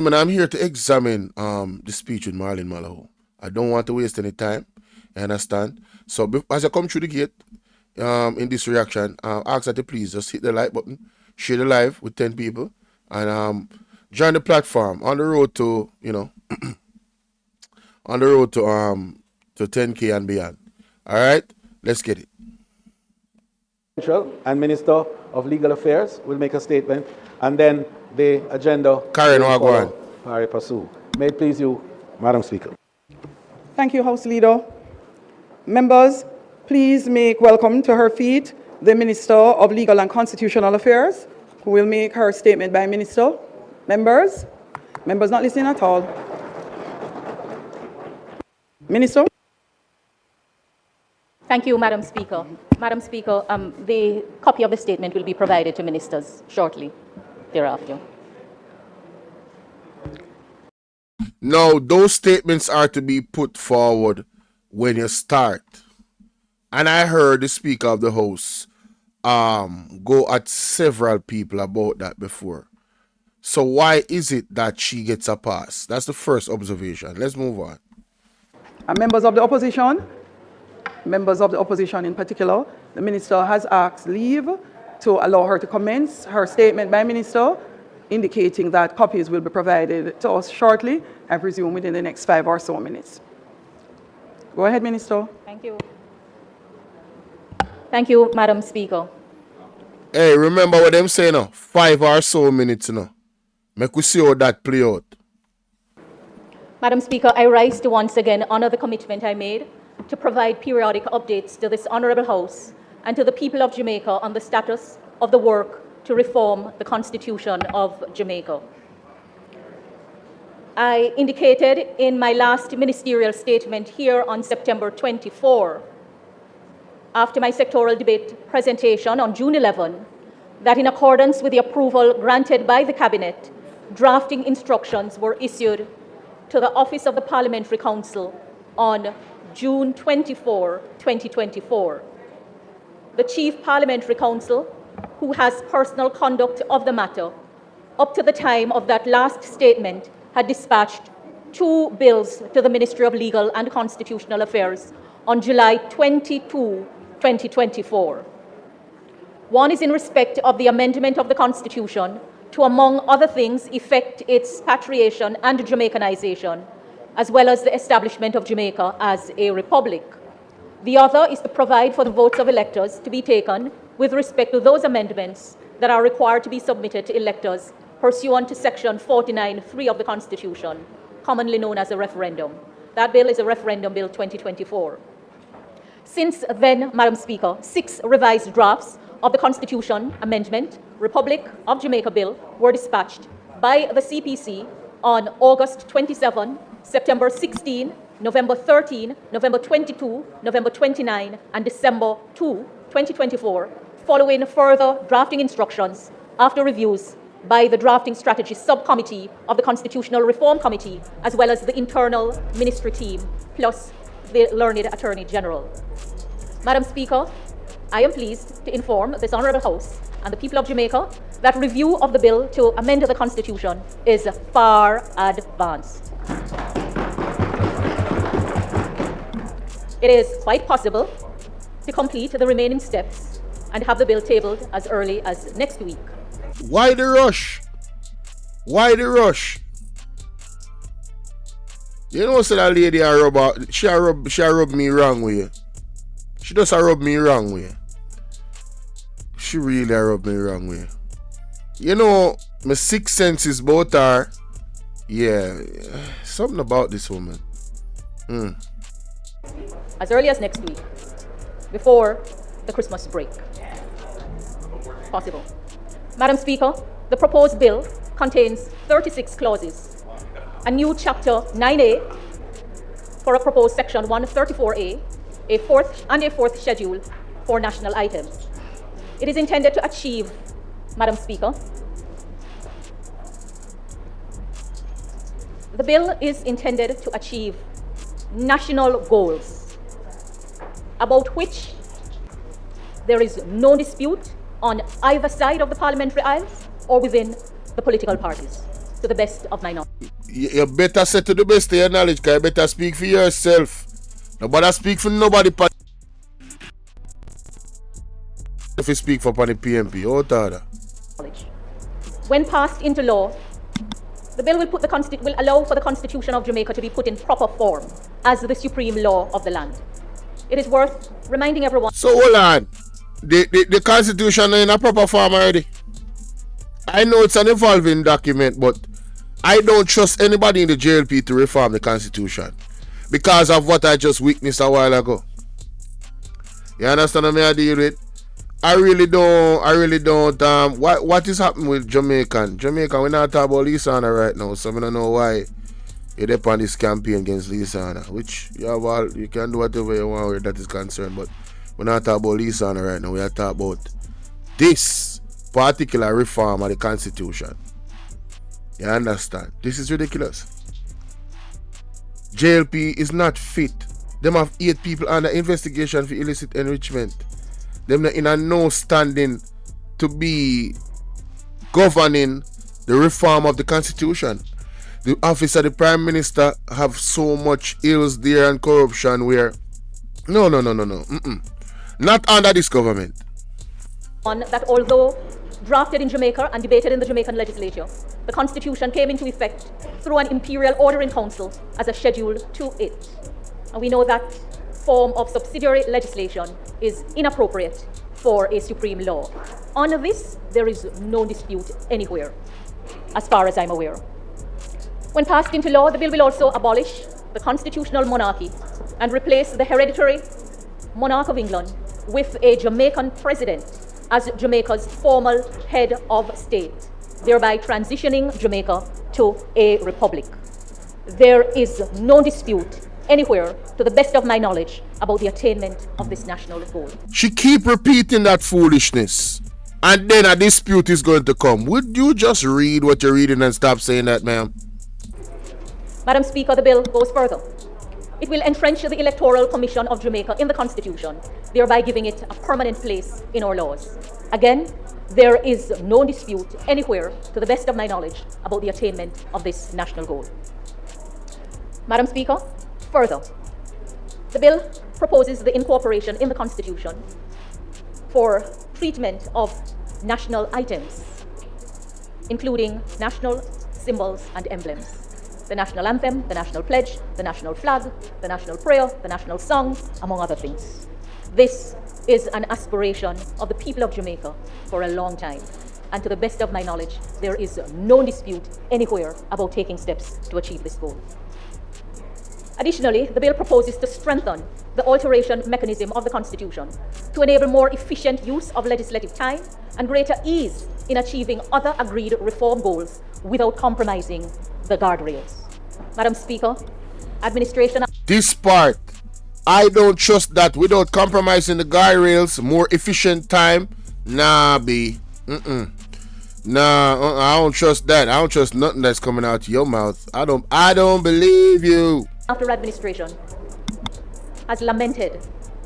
I'm here to examine the speech with Marlon Malahoo. I don't want to waste any time. You understand? So as I come through the gate, in this reaction, ask that you please just hit the like button, share the live with 10 people, and join the platform on the road to, on the road to 10K and beyond. All right, let's get it. And Minister of Legal Affairs will make a statement, and then the agenda Karen, will go on. follow. Pursue. May it please you, Madam Speaker. Thank you, House Leader. Members, please make welcome to her feet the Minister of Legal and Constitutional Affairs, who will make her statement by Minister. Members not listening at all. Minister. Thank you, Madam Speaker. Madam Speaker, the copy of the statement will be provided to ministers shortly thereafter. Now, those statements are to be put forward when you start. And I heard the Speaker of the House go at several people about that before. So why is it that she gets a pass? That's the first observation. Let's move on. And members of the opposition in particular, the Minister has asked leave to allow her to commence her statement by Minister, indicating that copies will be provided to us shortly, I presume within the next 5 or so minutes. Go ahead, Minister. Thank you. Thank you, Madam Speaker. Hey, remember what them say now? 5 or so minutes now. Make we see how that play out. Madam Speaker, I rise to once again honor the commitment I made to provide periodic updates to this Honourable House and to the people of Jamaica on the status of the work to reform the Constitution of Jamaica. I indicated in my last ministerial statement here on September 24, after my sectoral debate presentation on June 11, that in accordance with the approval granted by the Cabinet, drafting instructions were issued to the Office of the Parliamentary Counsel on June 24, 2024. The Chief Parliamentary Counsel, who has personal conduct of the matter, up to the time of that last statement, had dispatched 2 bills to the Ministry of Legal and Constitutional Affairs on July 22, 2024. One is in respect of the amendment of the Constitution to, among other things, effect its patriation and Jamaicanization, as well as the establishment of Jamaica as a republic. The other is to provide for the votes of electors to be taken with respect to those amendments that are required to be submitted to electors pursuant to Section 49(3) of the Constitution, commonly known as a referendum. That bill is a Referendum Bill 2024. Since then, Madam Speaker, 6 revised drafts of the Constitution Amendment Republic of Jamaica Bill were dispatched by the CPC on August 27, September 16, November 13, November 22, November 29, and December 2, 2024, following further drafting instructions after reviews by the Drafting Strategy Subcommittee of the Constitutional Reform Committee, as well as the internal ministry team, plus the Learned Attorney General. Madam Speaker, I am pleased to inform this Honourable House and the people of Jamaica that review of the bill to amend the Constitution is far advanced. It is quite possible to complete the remaining steps and have the bill tabled as early as next week. Why the rush? Why the rush? You know, so that lady she rub me wrong way. She just rub me wrong way. She really rub me wrong way. You know, my sixth sense is about her. Yeah, something about this woman. As early as next week, before the Christmas break. Possible. Madam Speaker, the proposed bill contains 36 clauses, a new Chapter 9A for a proposed Section 134A, a fourth schedule for national items. It is intended to achieve, Madam Speaker, the bill is intended to achieve national goals about which there is no dispute on either side of the parliamentary aisles or within the political parties. to the best of my knowledge. You better say to the best of your knowledge, because you better speak for yourself. Nobody speak for nobody. If you speak for the PMP, When passed into law, the bill will allow for the Constitution of Jamaica to be put in proper form as the supreme law of the land. It is worth reminding everyone. So hold on. The Constitution is in a proper form already. I know it's an evolving document, but I don't trust anybody in the JLP to reform the Constitution because of what I just witnessed a while ago. You understand what I deal with? I really don't. What is happening with Jamaica, we're not talking about Lisana right now, so I don't know why you're there on this campaign against Lisana, which you can do whatever you want where that is concerned, but we're not talking about Lisana right now. We are talking about this particular reform of the Constitution. You understand? This is ridiculous. JLP is not fit. Them have 8 people under investigation for illicit enrichment. Them in a no standing to be governing the reform of the Constitution. The office of the Prime Minister have so much ills there and corruption where no. Not under this government. That although drafted in Jamaica and debated in the Jamaican legislature, the Constitution came into effect through an imperial order in council as a schedule to it. And we know that form of subsidiary legislation is inappropriate for a supreme law. On this, there is no dispute anywhere, as far as I'm aware. When passed into law, the bill will also abolish the constitutional monarchy and replace the hereditary monarch of England with a Jamaican president as Jamaica's formal head of state, thereby transitioning Jamaica to a republic. There is no dispute anywhere, to the best of my knowledge, about the attainment of this national goal. She keep repeating that foolishness, and then a dispute is going to come. Would you just read what you're reading and stop saying that, ma'am? Madam Speaker, the bill goes further. It will entrench the Electoral Commission of Jamaica in the Constitution, thereby giving it a permanent place in our laws. Again, there is no dispute anywhere, to the best of my knowledge, about the attainment of this national goal. Madam Speaker, further, the bill proposes the incorporation in the Constitution for treatment of national items, including national symbols and emblems. The national anthem, the national pledge, the national flag, the national prayer, the national song, among other things. This is an aspiration of the people of Jamaica for a long time. And to the best of my knowledge, there is no dispute anywhere about taking steps to achieve this goal. Additionally, the bill proposes to strengthen the alteration mechanism of the Constitution to enable more efficient use of legislative time and greater ease in achieving other agreed reform goals without compromising the guardrails. Madam Speaker, administration... This part, I don't trust that without compromising the guardrails, more efficient time. Nah, B. Nah, I don't trust that. I don't trust nothing that's coming out of your mouth. I don't believe you. After administration has lamented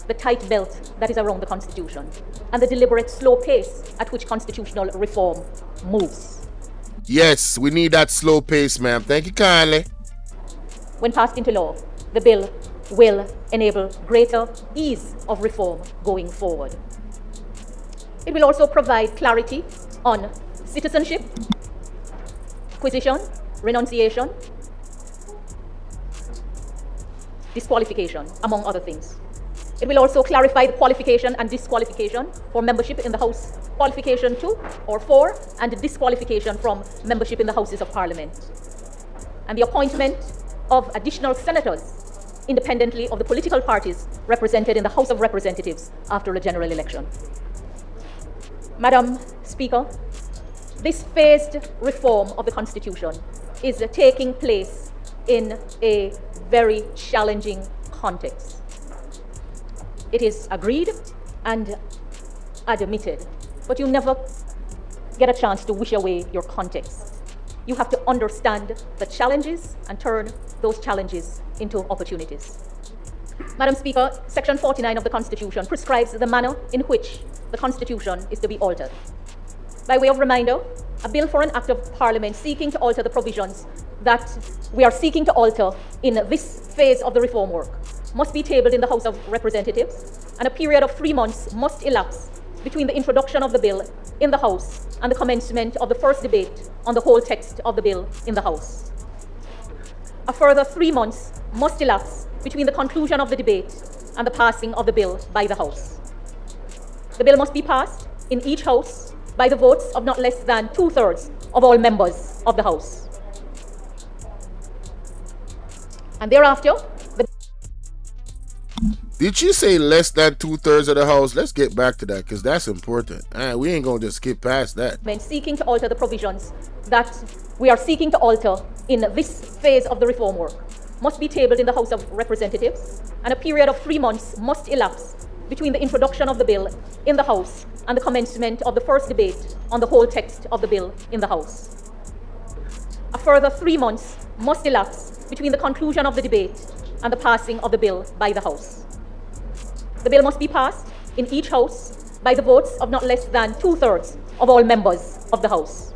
the tight belt that is around the Constitution and the deliberate slow pace at which constitutional reform moves. Yes, we need that slow pace, ma'am. Thank you kindly. When passed into law, the bill will enable greater ease of reform going forward. It will also provide clarity on citizenship, acquisition, renunciation, disqualification, among other things. It will also clarify the qualification and disqualification for membership in the House, qualification to or for, and disqualification from membership in the Houses of Parliament, and the appointment of additional senators independently of the political parties represented in the House of Representatives after a general election. Madam Speaker, this phased reform of the Constitution is taking place in a very challenging context. It is agreed and admitted, but you never get a chance to wish away your context. You have to understand the challenges and turn those challenges into opportunities. Madam Speaker, Section 49 of the Constitution prescribes the manner in which the Constitution is to be altered. By way of reminder, a bill for an act of parliament seeking to alter the provisions that we are seeking to alter in this phase of the reform work must be tabled in the House of Representatives, and a period of 3 months must elapse between the introduction of the bill in the House and the commencement of the first debate on the whole text of the bill in the House. A further 3 months must elapse between the conclusion of the debate and the passing of the bill by the House. The bill must be passed in each House by the votes of not less than 2/3 of all members of the House. And thereafter, Did she say less than 2/3 of the House? Let's get back to that because that's important. We ain't gonna just skip past that. seeking to alter the provisions that we are seeking to alter in this phase of the reform work must be tabled in the House of Representatives, and a period of 3 months must elapse between the introduction of the bill in the House and the commencement of the first debate on the whole text of the bill in the House. A further 3 months must elapse between the conclusion of the debate and the passing of the bill by the House. The bill must be passed in each House by the votes of not less than 2/3 of all members of the House.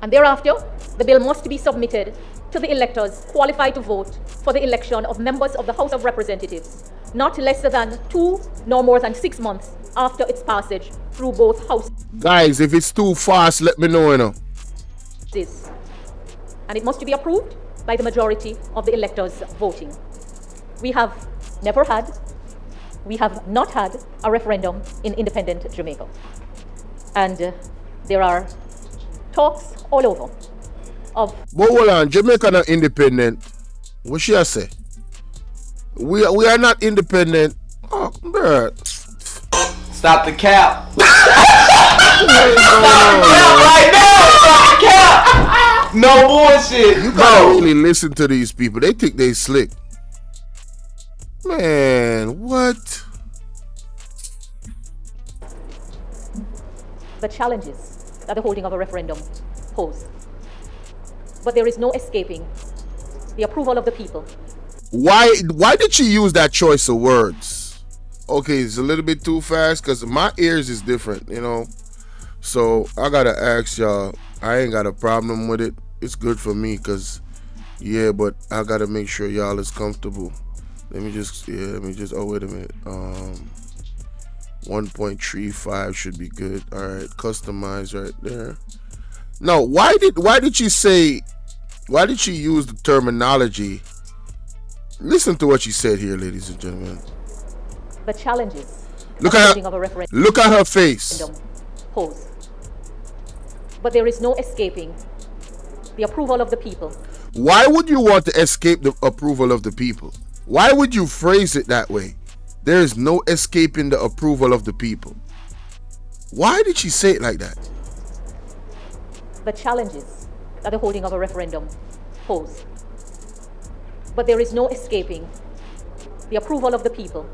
And thereafter, the bill must be submitted to the electors qualified to vote for the election of members of the House of Representatives, not less than 2 nor more than 6 months after its passage through both houses. Guys, if it's too fast, let me know, you know. And it must be approved by the majority of the electors voting. We have not had a referendum in independent Jamaica. And there are talks all over of... But hold on, Jamaica not independent. What should I say? We are not independent. Oh, bruh. Stop the cap. Right now, stop the cap. No bullshit. You gotta really listen to these people. They think they slick. Man, what? the challenges that the holding of a referendum pose. But there is no escaping the approval of the people. Why did she use that choice of words? Okay, it's a little bit too fast because my ears is different, you know. So I gotta ask y'all. I ain't got a problem with it. It's good for me because, yeah, but I gotta make sure y'all is comfortable. Let me just, oh, wait a minute. 1.35 should be good. All right, customize right there. No, why did she say, why did she use the terminology? Listen to what she said here, ladies and gentlemen. The challenges. Look at her face. Pose. But there is no escaping the approval of the people. Why would you want to escape the approval of the people? Why would you phrase it that way? There is no escaping the approval of the people. Why did she say it like that? The challenges that the holding of a referendum pose. But there is no escaping the approval of the people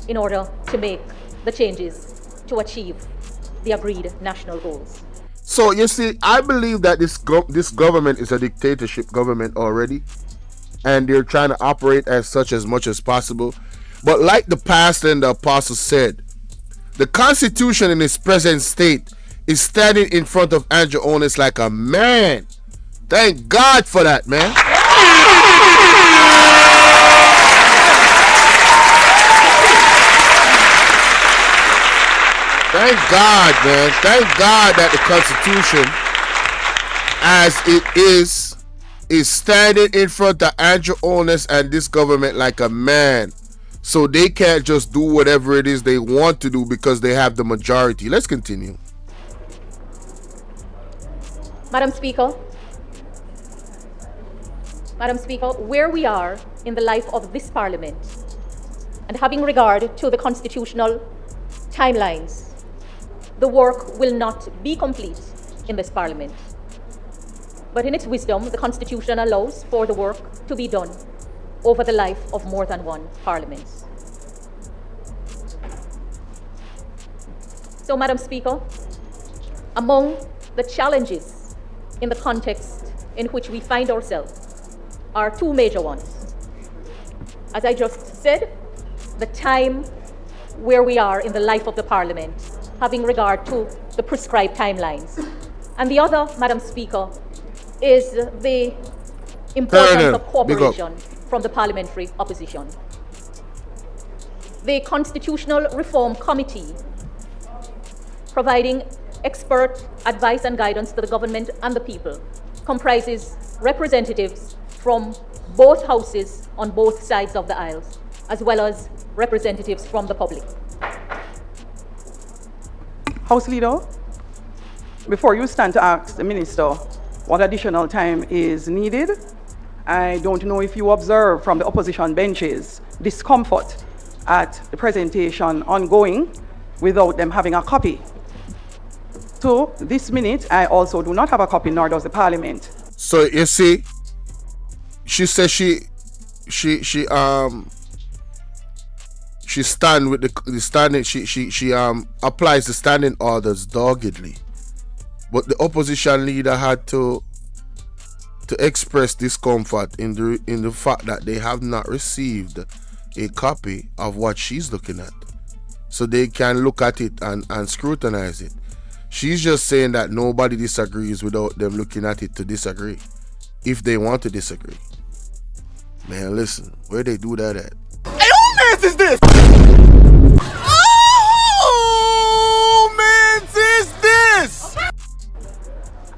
in order to make the changes to achieve the agreed national goals. So you see, I believe that this government is a dictatorship government already, and they're trying to operate as such as much as possible. But like the pastor and the apostle said, the Constitution in its present state is standing in front of Andrew Onis like a man. Thank God for that, man. Thank God, man. Thank God that the Constitution, as it is standing in front of Andrew Onis and this government like a man. So they can't just do whatever it is they want to do because they have the majority. Let's continue. Madam Speaker, where we are in the life of this Parliament, and having regard to the constitutional timelines, the work will not be complete in this Parliament. But in its wisdom, the Constitution allows for the work to be done over the life of more than one Parliament. So, Madam Speaker, among the challenges in the context in which we find ourselves are two major ones. As I just said, the time where we are in the life of the Parliament having regard to the prescribed timelines. And the other, Madam Speaker, is the importance Colonel, of cooperation from the parliamentary opposition. The Constitutional Reform Committee, providing expert advice and guidance to the government and the people, comprises representatives from both houses on both sides of the aisles, as well as representatives from the public. House Leader, before you stand to ask the Minister what additional time is needed, I don't know if you observe from the opposition benches discomfort at the presentation ongoing without them having a copy. To this minute, I also do not have a copy, nor does the Parliament. So you see, she says she stand with the standing. She applies the standing orders doggedly, but the opposition leader had to express discomfort in the fact that they have not received a copy of what she's looking at, so they can look at it and scrutinize it. She's just saying that nobody disagrees without them looking at it to disagree, if they want to disagree. Man, listen, where they do that at? Hey, who mans is this? Oh, mans is this?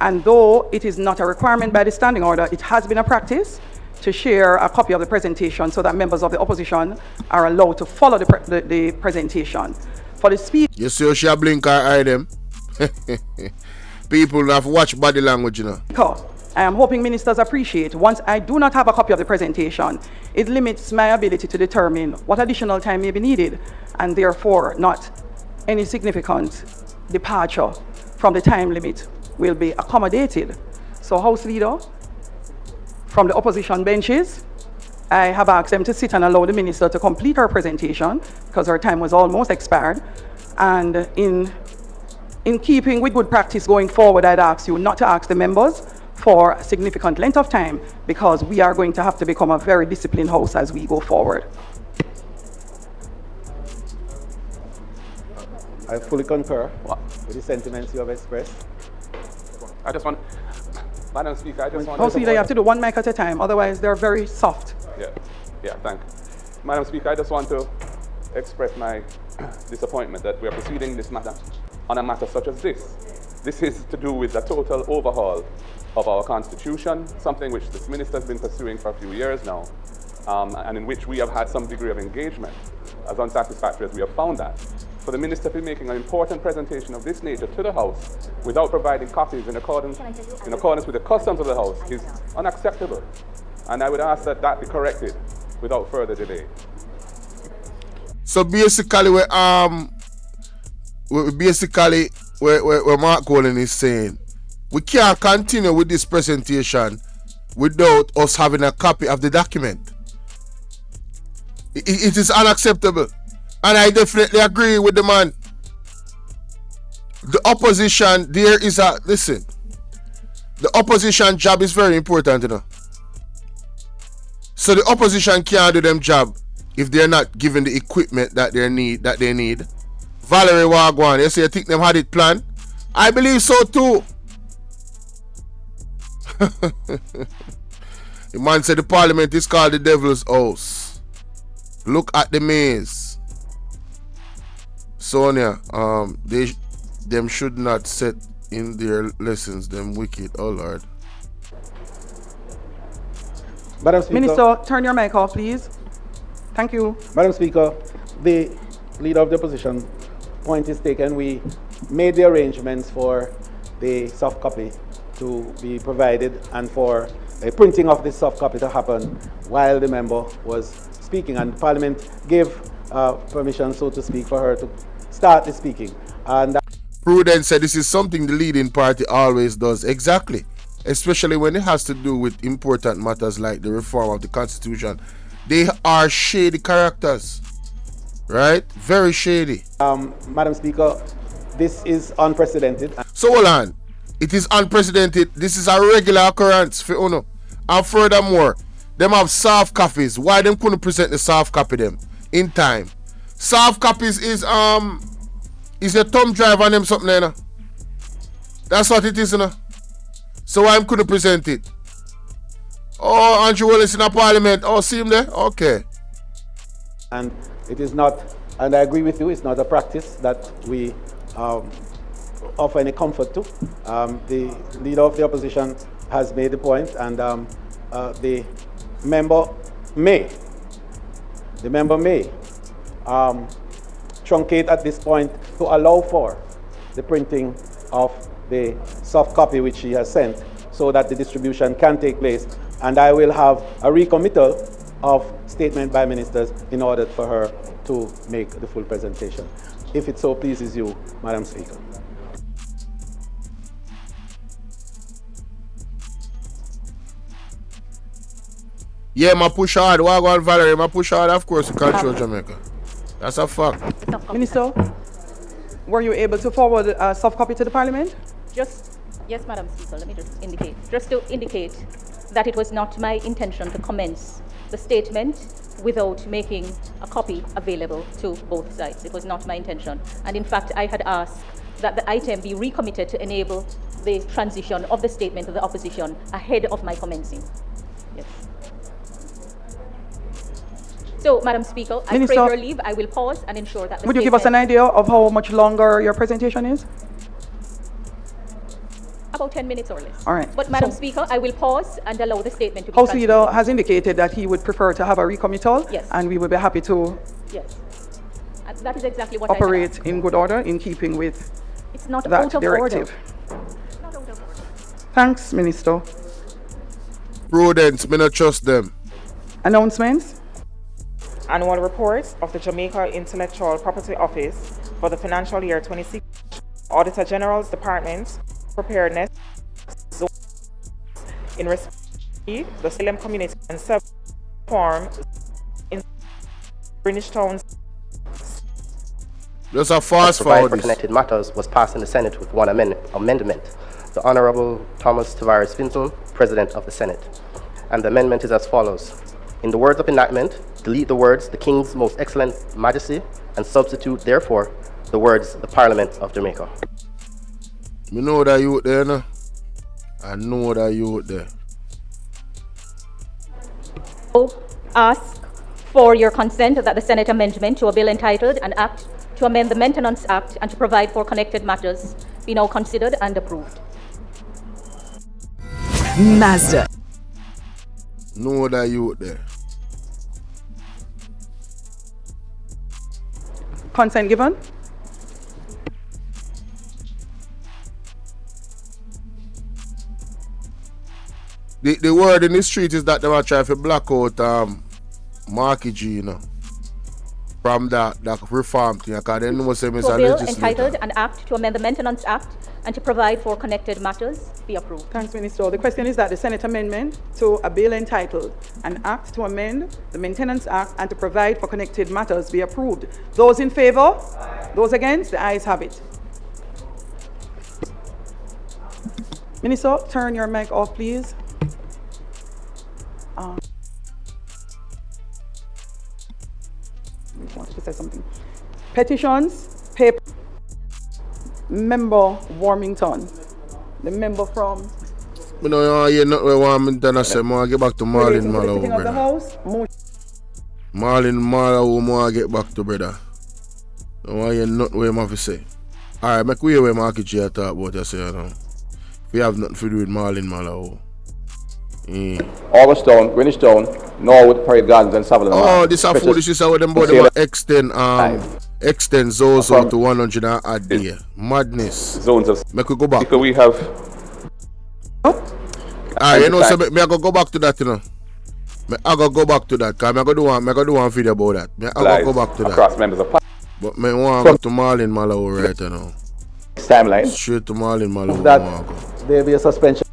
And though it is not a requirement by the standing order, it has been a practice to share a copy of the presentation so that members of the opposition are allowed to follow the presentation. For the speech, You see how she a blink her eye them? People have watched body language, you know. I am hoping ministers appreciate, once I do not have a copy of the presentation, it limits my ability to determine what additional time may be needed, and therefore not any significant departure from the time limit will be accommodated. So, House Leader, from the opposition benches, I have asked them to sit and allow the minister to complete her presentation because her time was almost expired. And in keeping with good practice going forward, I'd ask you not to ask the members for a significant length of time because we are going to have to become a very disciplined house as we go forward. I fully concur with the sentiments you have expressed. I just want, Madam Speaker, I just want House Leader, you have to do one mic at a time, otherwise they're very soft. Yeah, thank you. Madam Speaker, I just want to express my disappointment that we are proceeding this matter on a matter such as this. This is to do with the total overhaul of our Constitution, something which this minister has been pursuing for a few years now, and in which we have had some degree of engagement, as unsatisfactory as we have found that. For the minister to be making an important presentation of this nature to the House without providing copies in accordance with the customs of the House is unacceptable. And I would ask that that be corrected without further delay. So basically, where Mark Golden is saying, we can't continue with this presentation without us having a copy of the document. It is unacceptable. And I definitely agree with the man. The opposition, listen, the opposition job is very important, you know. So the opposition can't do them job if they're not given the equipment that they need. Valerie Wagwan, you say you think them had it planned? I believe so too. The man said the parliament is called the devil's house. Look at the maze. Sonia, them should not set in their lessons, them wicked. Oh Lord. Madam Speaker, Minister, turn your mic off, please. Thank you. Madam Speaker, the leader of the opposition point is taken. We made the arrangements for the soft copy to be provided and for a printing of this soft copy to happen while the member was speaking, and Parliament gave permission, so to speak, for her to start the speaking. And Prudence said this is something the leading party always does. Exactly. Especially when it has to do with important matters like the reform of the Constitution. They are shady characters. Right? Very shady. Madam Speaker, this is unprecedented. So hold on. It is unprecedented. This is a regular occurrence for UNO. And furthermore, them have soft copies. Why them couldn't present the soft copy them in time? Soft copies is Is your thumb drive on them something there, you know? That's what it is, you know. So why I couldn't present it? Oh, Andrew Willis in a parliament. Oh, see him there? Okay. And it is not, and I agree with you, it's not a practice that we offer any comfort to. The leader of the opposition has made the point, and the member may truncate at this point to allow for the printing of the soft copy which she has sent so that the distribution can take place. And I will have a recommittal of statement by ministers in order for her to make the full presentation, if it so pleases you, Madam Speaker. Yeah, my push hard. Wagwan Valerie, my push hard, of course, to control Jamaica. That's a fact. Minister, were you able to forward a soft copy to the Parliament? Yes, Madam Speaker, let me just to indicate that it was not my intention to commence the statement without making a copy available to both sides. It was not my intention. And in fact, I had asked that the item be recommitted to enable the transition of the statement to the opposition ahead of my commencing. Yes. So, Madam Speaker, I crave your leave. I will pause and ensure that the Would you give us an idea of how much longer your presentation is? About 10 minutes or less. All right. But, Madam Speaker, I will pause and allow the statement to be House Leader has indicated that he would prefer to have a recommittal. Yes. And we would be happy to that is exactly what operate in good order, in keeping with it's not that out of directive. Order. Not out of order. Thanks, Minister. Prudence, me not trust them. Announcements? Annual report of the Jamaica Intellectual Property Office for the financial year 26. Auditor General's Department, Preparedness, in respect to the Salem community and self-form in Greenwich Town. Just a fast provide forward. For connected matters was passed in the Senate with one amendment. The Honorable Thomas Tavares Finson, President of the Senate. And the amendment is as follows. In the words of enactment, delete the words "the King's Most Excellent Majesty" and substitute, therefore, the words "the Parliament of Jamaica." Me know that youth there, no? I know that youth there. Ask for your consent that the Senate amendment to a bill entitled "An Act to Amend the Maintenance Act and to Provide for Connected Matters" be now considered and approved. Mazda. Know that youth there. Consent given? The word in the street is that they are trying to block out Marky G, you know, from that reform thing, because they know say Mr. To a bill legislator. entitled "An Act to Amend the Maintenance Act and to Provide for Connected Matters" be approved. Thanks, Minister. The question is that the Senate amendment to a bill entitled "An Act to Amend the Maintenance Act and to Provide for Connected Matters" be approved. Those in favor? Aye. Those against? The ayes have it. Minister, turn your mic off, please. I wanted to say something. Petitions, paper. Member Warmington, the member from. I know you not want me to say, I get back to Marlon Malahoo, Of the House. Marlon Malahoo, I get back to brother. I want you not what I have to say. Alright, make way where Marky G talk about you say, you know. We have nothing to do with Marlon Malahoo. August Town, Greenwich Town, Norwood, Parade Gardens, and Sutherland. Oh, this is foolish. This is how them boy extend Zozo to 100 and add there. Madness. Zones of. Make we go back. Because we have. You know, so me I go back to that, you know. I go back to that, because I go do one video about that. I go back to that. Across members of But me want to go to Marlon Malahoo right now. Timeline. Straight to Marlon Malahoo. That there be a suspension.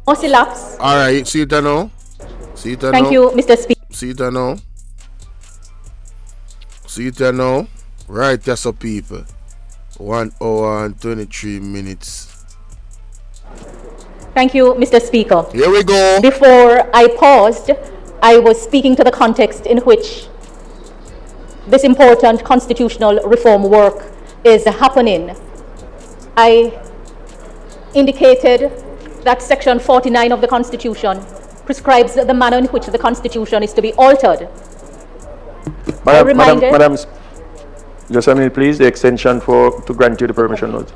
Must elapse. Alright, see it now. See it now. Thank you, Mr. Speaker. See it now. See it now. Right, that's so people. 1 hour and 23 minutes. Thank you, Mr. Speaker. Here we go. Before I paused, I was speaking to the context in which this important constitutional reform work is happening. I indicated that Section 49 of the Constitution prescribes the manner in which the Constitution is to be altered. Madam, just a minute, please. The extension to grant you the permission note.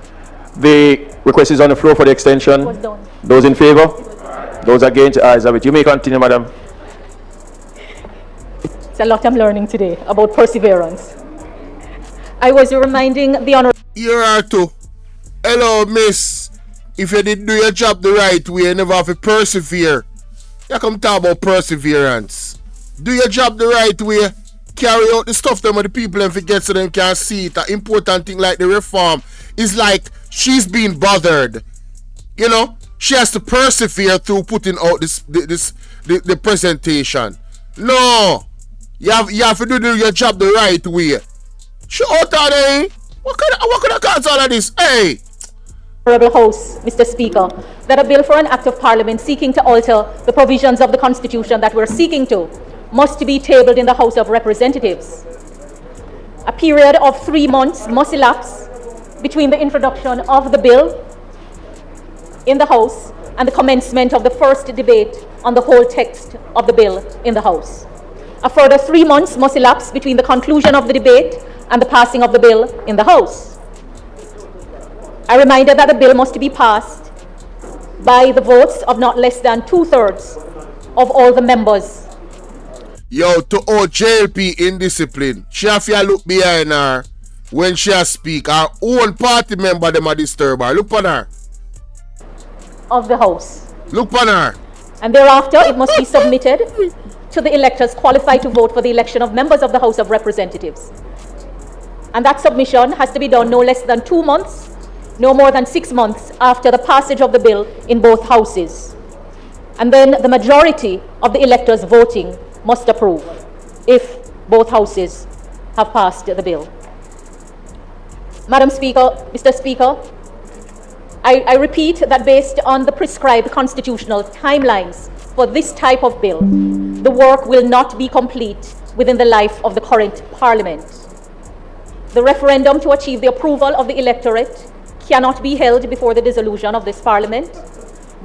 The request is on the floor for the extension. Those in favor? Those against? Ayes have it. You may continue, madam. It's a lot I'm learning today about perseverance. I was reminding the honorable. You are too. Hello, miss. If you didn't do your job the right way, you never have to persevere. You come talk about perseverance. Do your job the right way. Carry out the stuff them with the people and forget so them can see it. An important thing like the reform is like she's being bothered. You know, she has to persevere through putting out the presentation. No, you have to do your job the right way. She out there. What kind of cause all of this? Hey. Honorable House, Mr. Speaker, that a bill for an act of Parliament seeking to alter the provisions of the Constitution that we're seeking to must be tabled in the House of Representatives. A period of 3 months must elapse between the introduction of the bill in the House and the commencement of the first debate on the whole text of the bill in the House. A further 3 months must elapse between the conclusion of the debate and the passing of the bill in the House. I reminded that the bill must be passed by the votes of not less than 2/3 of all the members. Yo, to all JLP indiscipline, she have to look behind her when she speak. Her own party member them a disturb her. Look on her. Of the House. Look on her. And thereafter, it must be submitted to the electors qualified to vote for the election of members of the House of Representatives. And that submission has to be done no less than 2 months, no more than 6 months after the passage of the bill in both houses. And then the majority of the electors voting must approve if both houses have passed the bill. Madam Speaker, Mr. Speaker, I repeat that based on the prescribed constitutional timelines for this type of bill, the work will not be complete within the life of the current Parliament. The referendum to achieve the approval of the electorate cannot be held before the dissolution of this Parliament,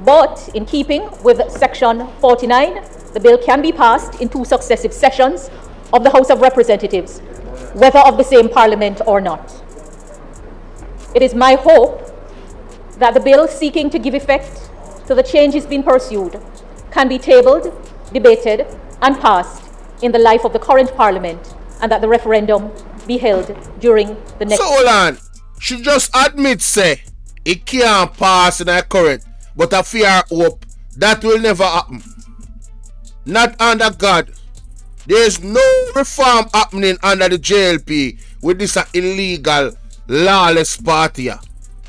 but in keeping with Section 49, the bill can be passed in 2 successive sessions of the House of Representatives, whether of the same Parliament or not. It is my hope that the bill seeking to give effect to the changes being pursued can be tabled, debated, and passed in the life of the current Parliament, and that the referendum be held during the next... So hold on. She just admits, say, it can't pass in her current, but I fear hope that will never happen. Not under God. There's no reform happening under the JLP with this illegal, lawless party.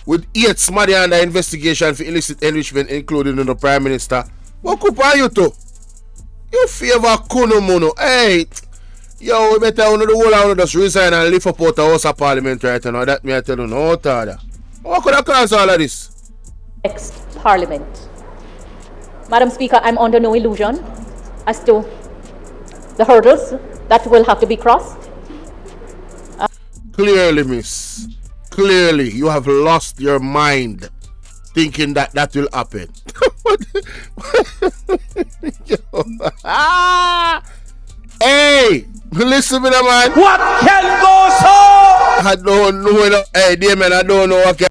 With 8 somebody under investigation for illicit enrichment, including the Prime Minister. What could you to? You favor Kuno. Hey, yo, we better the whole of just resign and live up out the House of Parliament right now. That me I tell you no other. What could I cause all of this? Next Parliament. Madam Speaker, I'm under no illusion as to the hurdles that will have to be crossed. Clearly, miss. Clearly, you have lost your mind thinking that that will happen. Hey, listen to me, man. What can go so? I don't know. Hey, dear man, I don't know what can.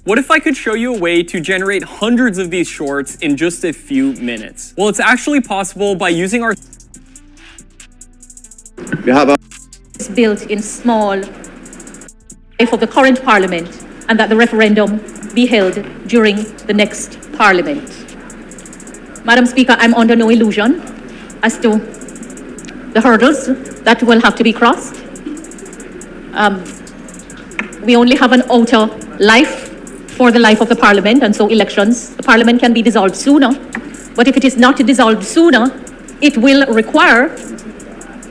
What if I could show you a way to generate hundreds of these shorts in just a few minutes? Well, it's actually possible by using our... It's built in small life of the current Parliament, and that the referendum be held during the next Parliament. Madam Speaker, I'm under no illusion as to the hurdles that will have to be crossed. We only have an outer life for the life of the Parliament, and so elections, the Parliament can be dissolved sooner. But if it is not dissolved sooner, it will require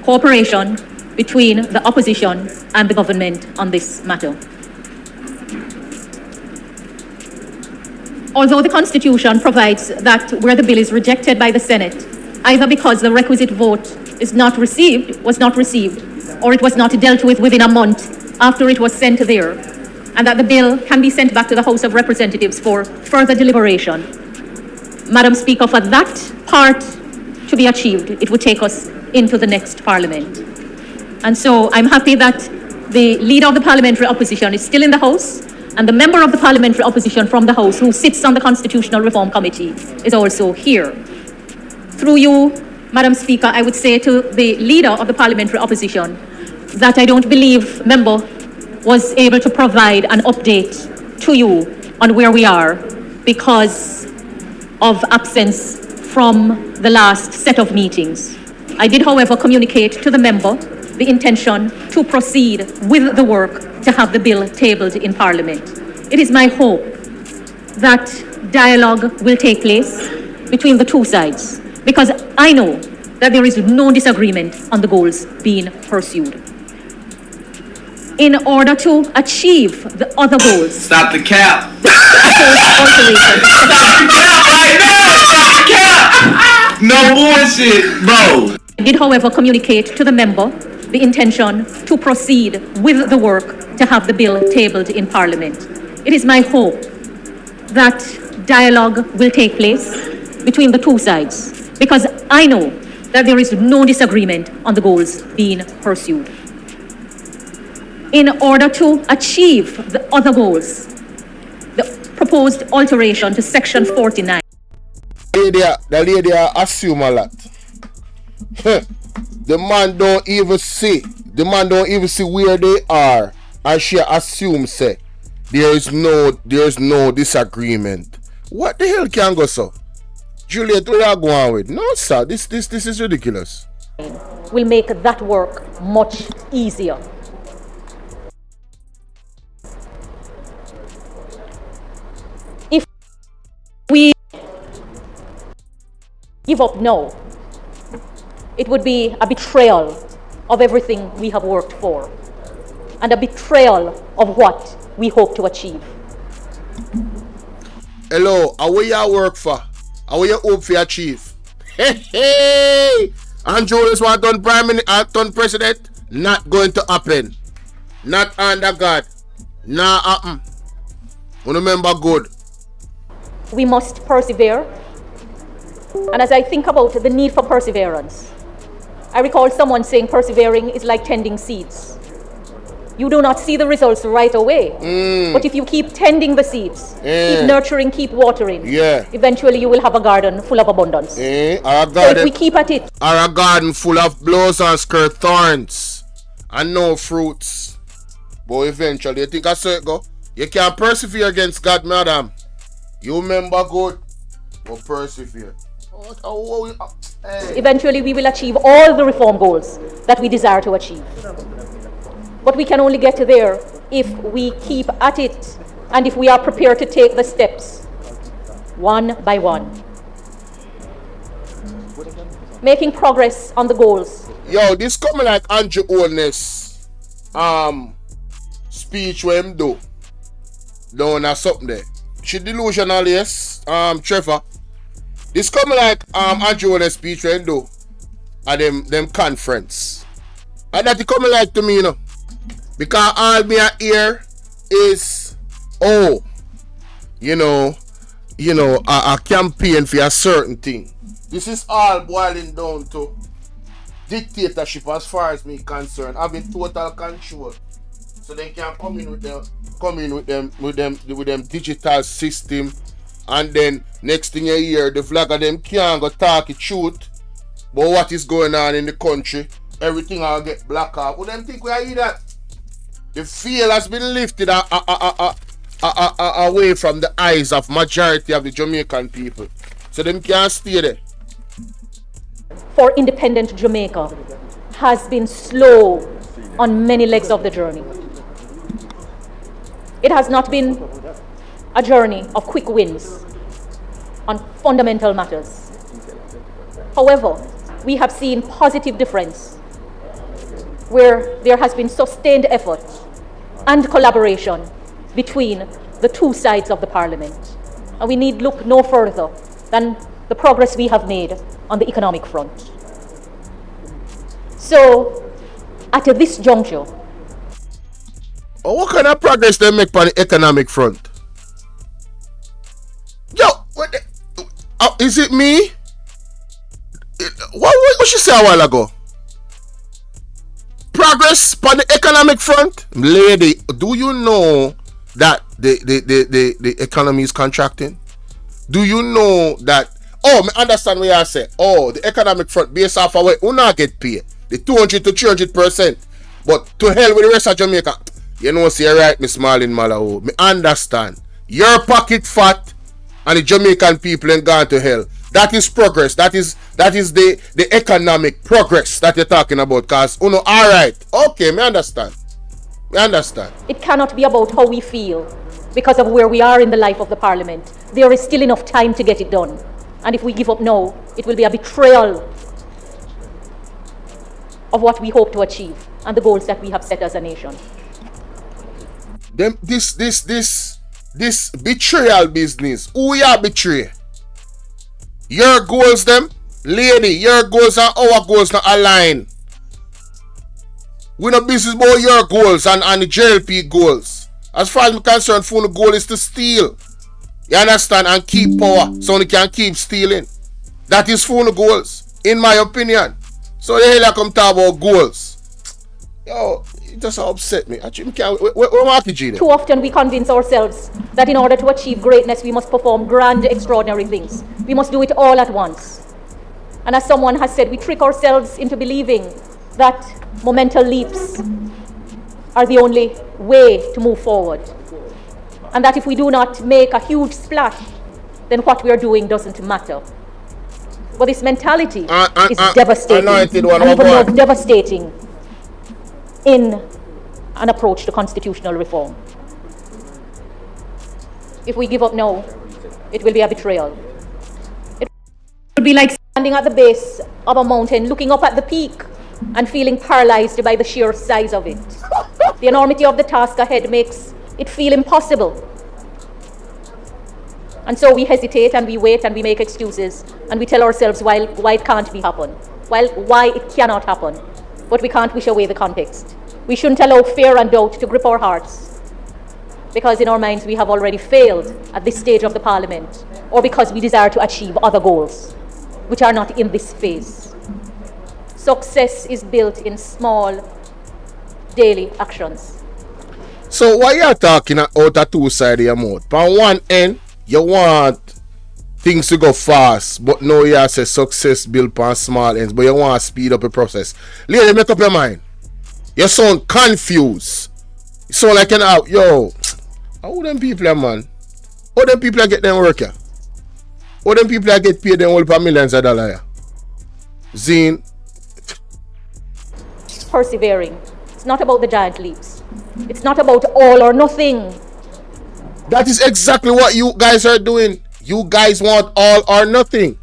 cooperation between the opposition and the government on this matter. Although the Constitution provides that where the bill is rejected by the Senate, either because the requisite vote was not received, or it was not dealt with within a month after it was sent there, and that the bill can be sent back to the House of Representatives for further deliberation. Madam Speaker, for that part to be achieved, it would take us into the next Parliament. And so I'm happy that the Leader of the Parliamentary Opposition is still in the House, and the Member of the Parliamentary Opposition from the House who sits on the Constitutional Reform Committee is also here. Through you, Madam Speaker, I would say to the Leader of the Parliamentary Opposition that I don't believe Member was able to provide an update to you on where we are because of absence from the last set of meetings. I did, however, communicate to the member the intention to proceed with the work to have the bill tabled in Parliament. It is my hope that dialogue will take place between the two sides, because I know that there is no disagreement on the goals being pursued. In order to achieve the other goals, Stop the cap. No bullshit, bro. I did, however, communicate to the member the intention to proceed with the work to have the bill tabled in Parliament. It is my hope that dialogue will take place between the two sides, because I know that there is no disagreement on the goals being pursued. In order to achieve the other goals, the proposed alteration to Section 49. The lady assume a lot. The man don't even see where they are, and she assumes say there is no disagreement. What the hell can go so? Juliet, what are you going with? No, sir, this is ridiculous. Will make that work much easier. If we give up now, it would be a betrayal of everything we have worked for and a betrayal of what we hope to achieve. Hello, how will you work for? How will you hope for achieve? Hey! And Julius was done done president? Not going to happen. Not under God. Nah happen. Remember good. We must persevere. And as I think about the need for perseverance, I recall someone saying persevering is like tending seeds. You do not see the results right away. But if you keep tending the seeds, keep nurturing, keep watering, eventually you will have a garden full of abundance. Or a garden, so if we keep at it. Or a garden full of blows and skirt thorns and no fruits. But eventually, you think I say it go? You can't persevere against God, madam. You remember good, but persevere. Eventually we will achieve all the reform goals that we desire to achieve. But we can only get there if we keep at it and if we are prepared to take the steps one by one. Making progress on the goals. Yo, this coming like Andrew Holness speech where him do. Down or something there. She delusional, yes, Trevor. This coming like Andrew Holness speech where him do at them conference. And that it coming like to me, you know. Because all me hear is a campaign for a certain thing. This is all boiling down to dictatorship as far as me concerned. Having total control. So they can come in with them digital system, and then next thing you hear the flag of them can't go talk it truth. But what is going on in the country? Everything will get black out. Who them think we hear that? The veil has been lifted away from the eyes of majority of the Jamaican people. So them can't stay there. For independent Jamaica has been slow on many legs of the journey. It has not been a journey of quick wins on fundamental matters. However, we have seen positive difference where there has been sustained effort and collaboration between the two sides of the Parliament. And we need look no further than the progress we have made on the economic front. So, at this juncture, what kind of progress they make on the economic front? Yo, is it me? What she say a while ago? Progress on the economic front? Lady, do you know that the economy is contracting? Do you know that? Oh, I understand what you say. Oh, the economic front based off of what you not get paid. The 200 to 300%. But to hell with the rest of Jamaica. You know, see, right, Miss Marlene Malahoo. Me understand. Your pocket fat and the Jamaican people ain't gone to hell. That is progress. That is the economic progress that you're talking about. Cause you know, alright. Okay, me understand. It cannot be about how we feel because of where we are in the life of the Parliament. There is still enough time to get it done. And if we give up now, it will be a betrayal of what we hope to achieve and the goals that we have set as a nation. This betrayal business. Who you betray? Your goals, them? Lady, your goals and our goals not align. We no business about your goals and the JLP goals. As far as I'm concerned, the goal is to steal. You understand? And keep power so they can keep stealing. That is the goals, in my opinion. So the hell I come talk about goals. Yo, it just upset me. Actually, too often we convince ourselves that in order to achieve greatness, we must perform grand, extraordinary things. We must do it all at once. And as someone has said, we trick ourselves into believing that momental leaps are the only way to move forward. And that if we do not make a huge splash, then what we are doing doesn't matter. But this mentality is devastating, and even more devastating in an approach to constitutional reform. If we give up now, it will be a betrayal. It will be like standing at the base of a mountain, looking up at the peak and feeling paralyzed by the sheer size of it. The enormity of the task ahead makes it feel impossible. And so we hesitate and we wait and we make excuses and we tell ourselves why it can't be happen, why it cannot happen. But we can't wish away the context. We shouldn't allow fear and doubt to grip our hearts because in our minds we have already failed at this stage of the Parliament, or because we desire to achieve other goals which are not in this phase. Success is built in small daily actions. So why you talking out of two sides of your mouth? On one end, you want things to go fast, but now you say success built on small ends, but you want to speed up the process. Lady, make up your mind. You sound confused. You sound like an out. Yo, how them people, man? How them people get them work here? How them people get paid them all for millions of dollars? Zine. Persevering. It's not about the giant leaps. It's not about all or nothing. That is exactly what you guys are doing. You guys want all or nothing.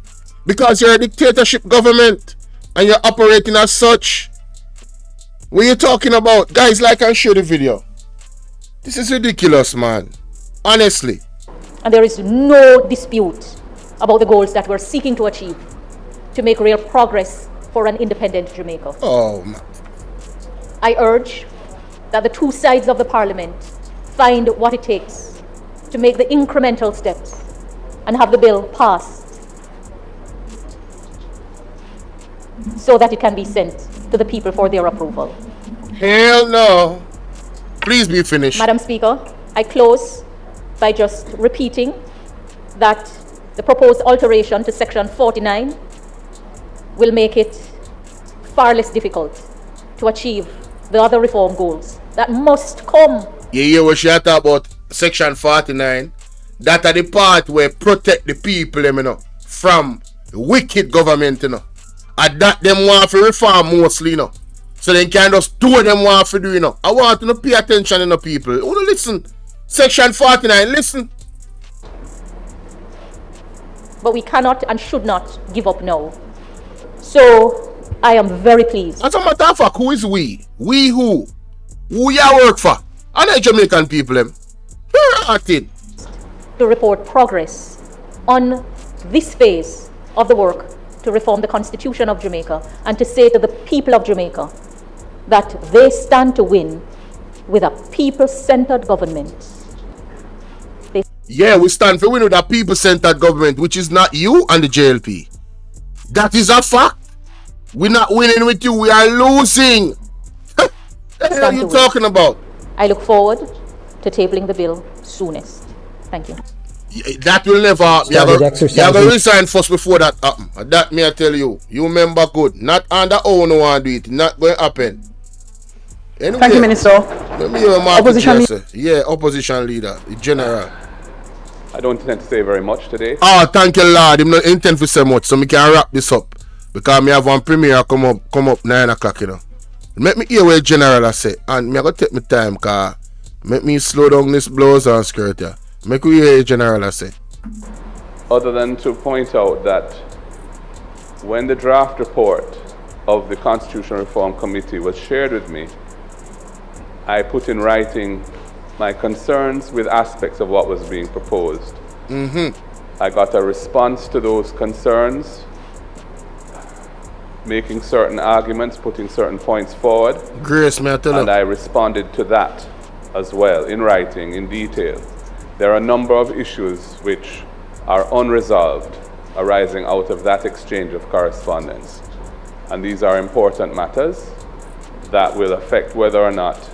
Because you're a dictatorship government and you're operating as such. What are you talking about? Guys, like and share the video. This is ridiculous, man. Honestly. And there is no dispute about the goals that we're seeking to achieve to make real progress for an independent Jamaica. Oh, man. I urge that the two sides of the Parliament find what it takes to make the incremental steps and have the bill passed so that it can be sent to the people for their approval. Hell no. Please be finished. Madam Speaker, I close by just repeating that the proposed alteration to Section 49 will make it far less difficult to achieve the other reform goals that must come. You hear what she talk about Section 49? That are the part where protect the people, you know, from wicked government, you know. And that them want to reform mostly, you know. So they can just do what them want to do, you know. I want you to pay attention, you know, people. You want to listen. Section 49, listen. But we cannot and should not give up now. So I am very pleased. As a matter of fact, who is we? We who? Who you work for? And the Jamaican people, them. Who are acting? to report progress on this phase of the work to reform the Constitution of Jamaica and to say to the people of Jamaica that they stand to win with a people-centered government. Yeah, we stand for winning with a people-centered government, which is not you and the JLP. That is a fact. We're not winning with you, we are losing. What are you talking about? I look forward to tabling the bill soonest. Thank you. That will never happen. You have to resign first before that happen. That may I tell you. You remember good. Not on the own want to do it. Not going to happen. Anyway, thank you, Minister. Let me hear Opposition leader. Yeah, opposition leader, the general. I don't intend to say very much today. Oh, thank you, Lord. I'm not intend to say much, so we can wrap this up. Because I have one premiere come up 9 o'clock, you know. Make me hear what the general I say. And I'm going to take my time, because make me slow down this blouse and skirt here. Make me hear what the general I say. Other than to point out that when the draft report of the Constitutional Reform Committee was shared with me, I put in writing my concerns with aspects of what was being proposed. I got a response to those concerns, making certain arguments, putting certain points forward. Grace, may I tell you? And I responded to that as well, in writing, in detail. There are a number of issues which are unresolved arising out of that exchange of correspondence. And these are important matters that will affect whether or not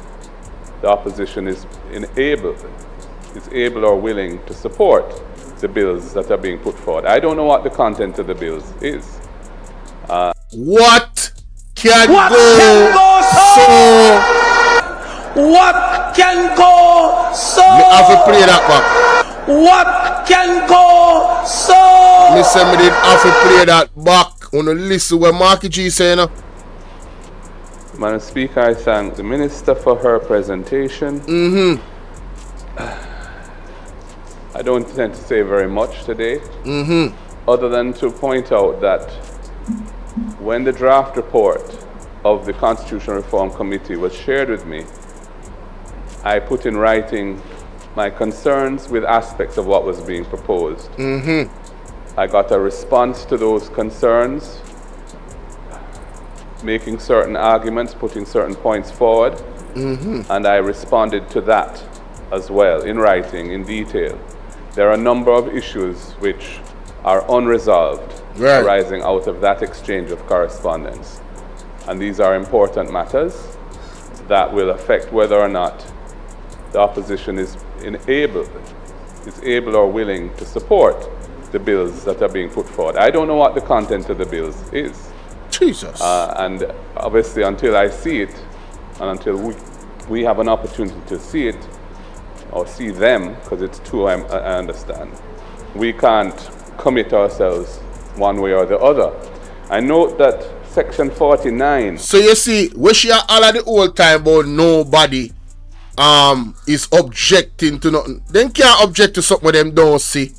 the opposition is able or willing to support the bills that are being put forward. I don't know what the content of the bills is. What can go so? What can go so? Me have to play that back. What can go so? Me say me did have to play that back. Wanna listen what Marky G saying? Madam Speaker, I thank the Minister for her presentation. I don't intend to say very much today, other than to point out that when the draft report of the Constitutional Reform Committee was shared with me, I put in writing my concerns with aspects of what was being proposed. I got a response to those concerns, making certain arguments, putting certain points forward, and I responded to that as well, in writing, in detail. There are a number of issues which are unresolved arising out of that exchange of correspondence. And these are important matters that will affect whether or not the opposition is able or willing to support the bills that are being put forward. I don't know what the content of the bills is. Jesus. And obviously until I see it, and until we have an opportunity to see it, or see them, because it's two, I understand, we can't commit ourselves one way or the other. I note that Section 49. So you see, we share all of the whole time about nobody is objecting to nothing. Them can't object to something them don't see.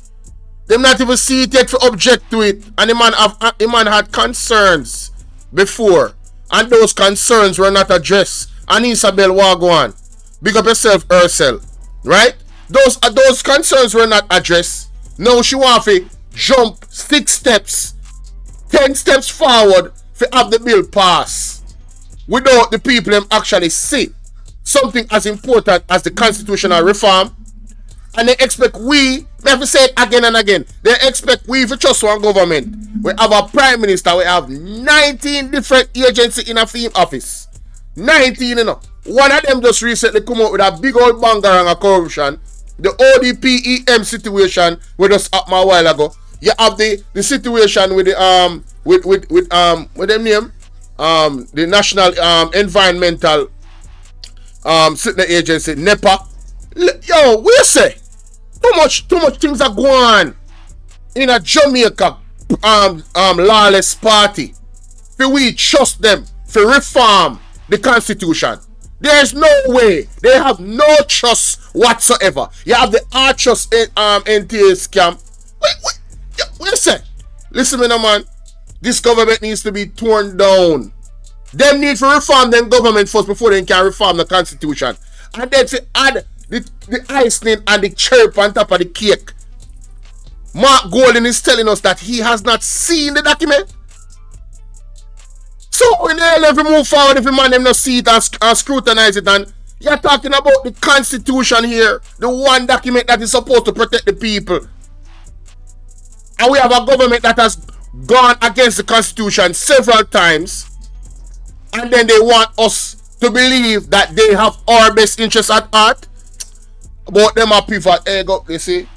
Them not even see it yet to object to it. And the man had concerns before, and those concerns were not addressed. And Isabel Wagwan, big up yourself, herself, right? Those concerns were not addressed. Now she want to jump 6 steps, 10 steps forward to have the bill pass without the people them actually see something as important as the constitutional reform. And they expect we have to say it again and again, they expect we to trust one government. We have a prime minister, we have 19 different agencies in a theme office. 19, you know. One of them just recently come out with a big old banger on a corruption. The ODPEM situation we just happened a while ago. You have the situation with the with them name? The National Environmental Sitting Agency, NEPA. Yo, we say too much things are going on in a Jamaica lawless party. For we trust them for reform the Constitution. There is no way. They have no trust whatsoever. You have the Archers NTA scam. Wait, say. Listen, me, man. This government needs to be torn down. Them need to reform them government first before they can reform the Constitution. And then to add the icing and the cherry on top of the cake. Mark Golden is telling us that he has not seen the document. So when they move forward, if the man them not see it and scrutinize it, and you're talking about the Constitution here, the one document that is supposed to protect the people. And we have a government that has gone against the Constitution several times, and then they want us to believe that they have our best interests at heart. But them are pivot, you see.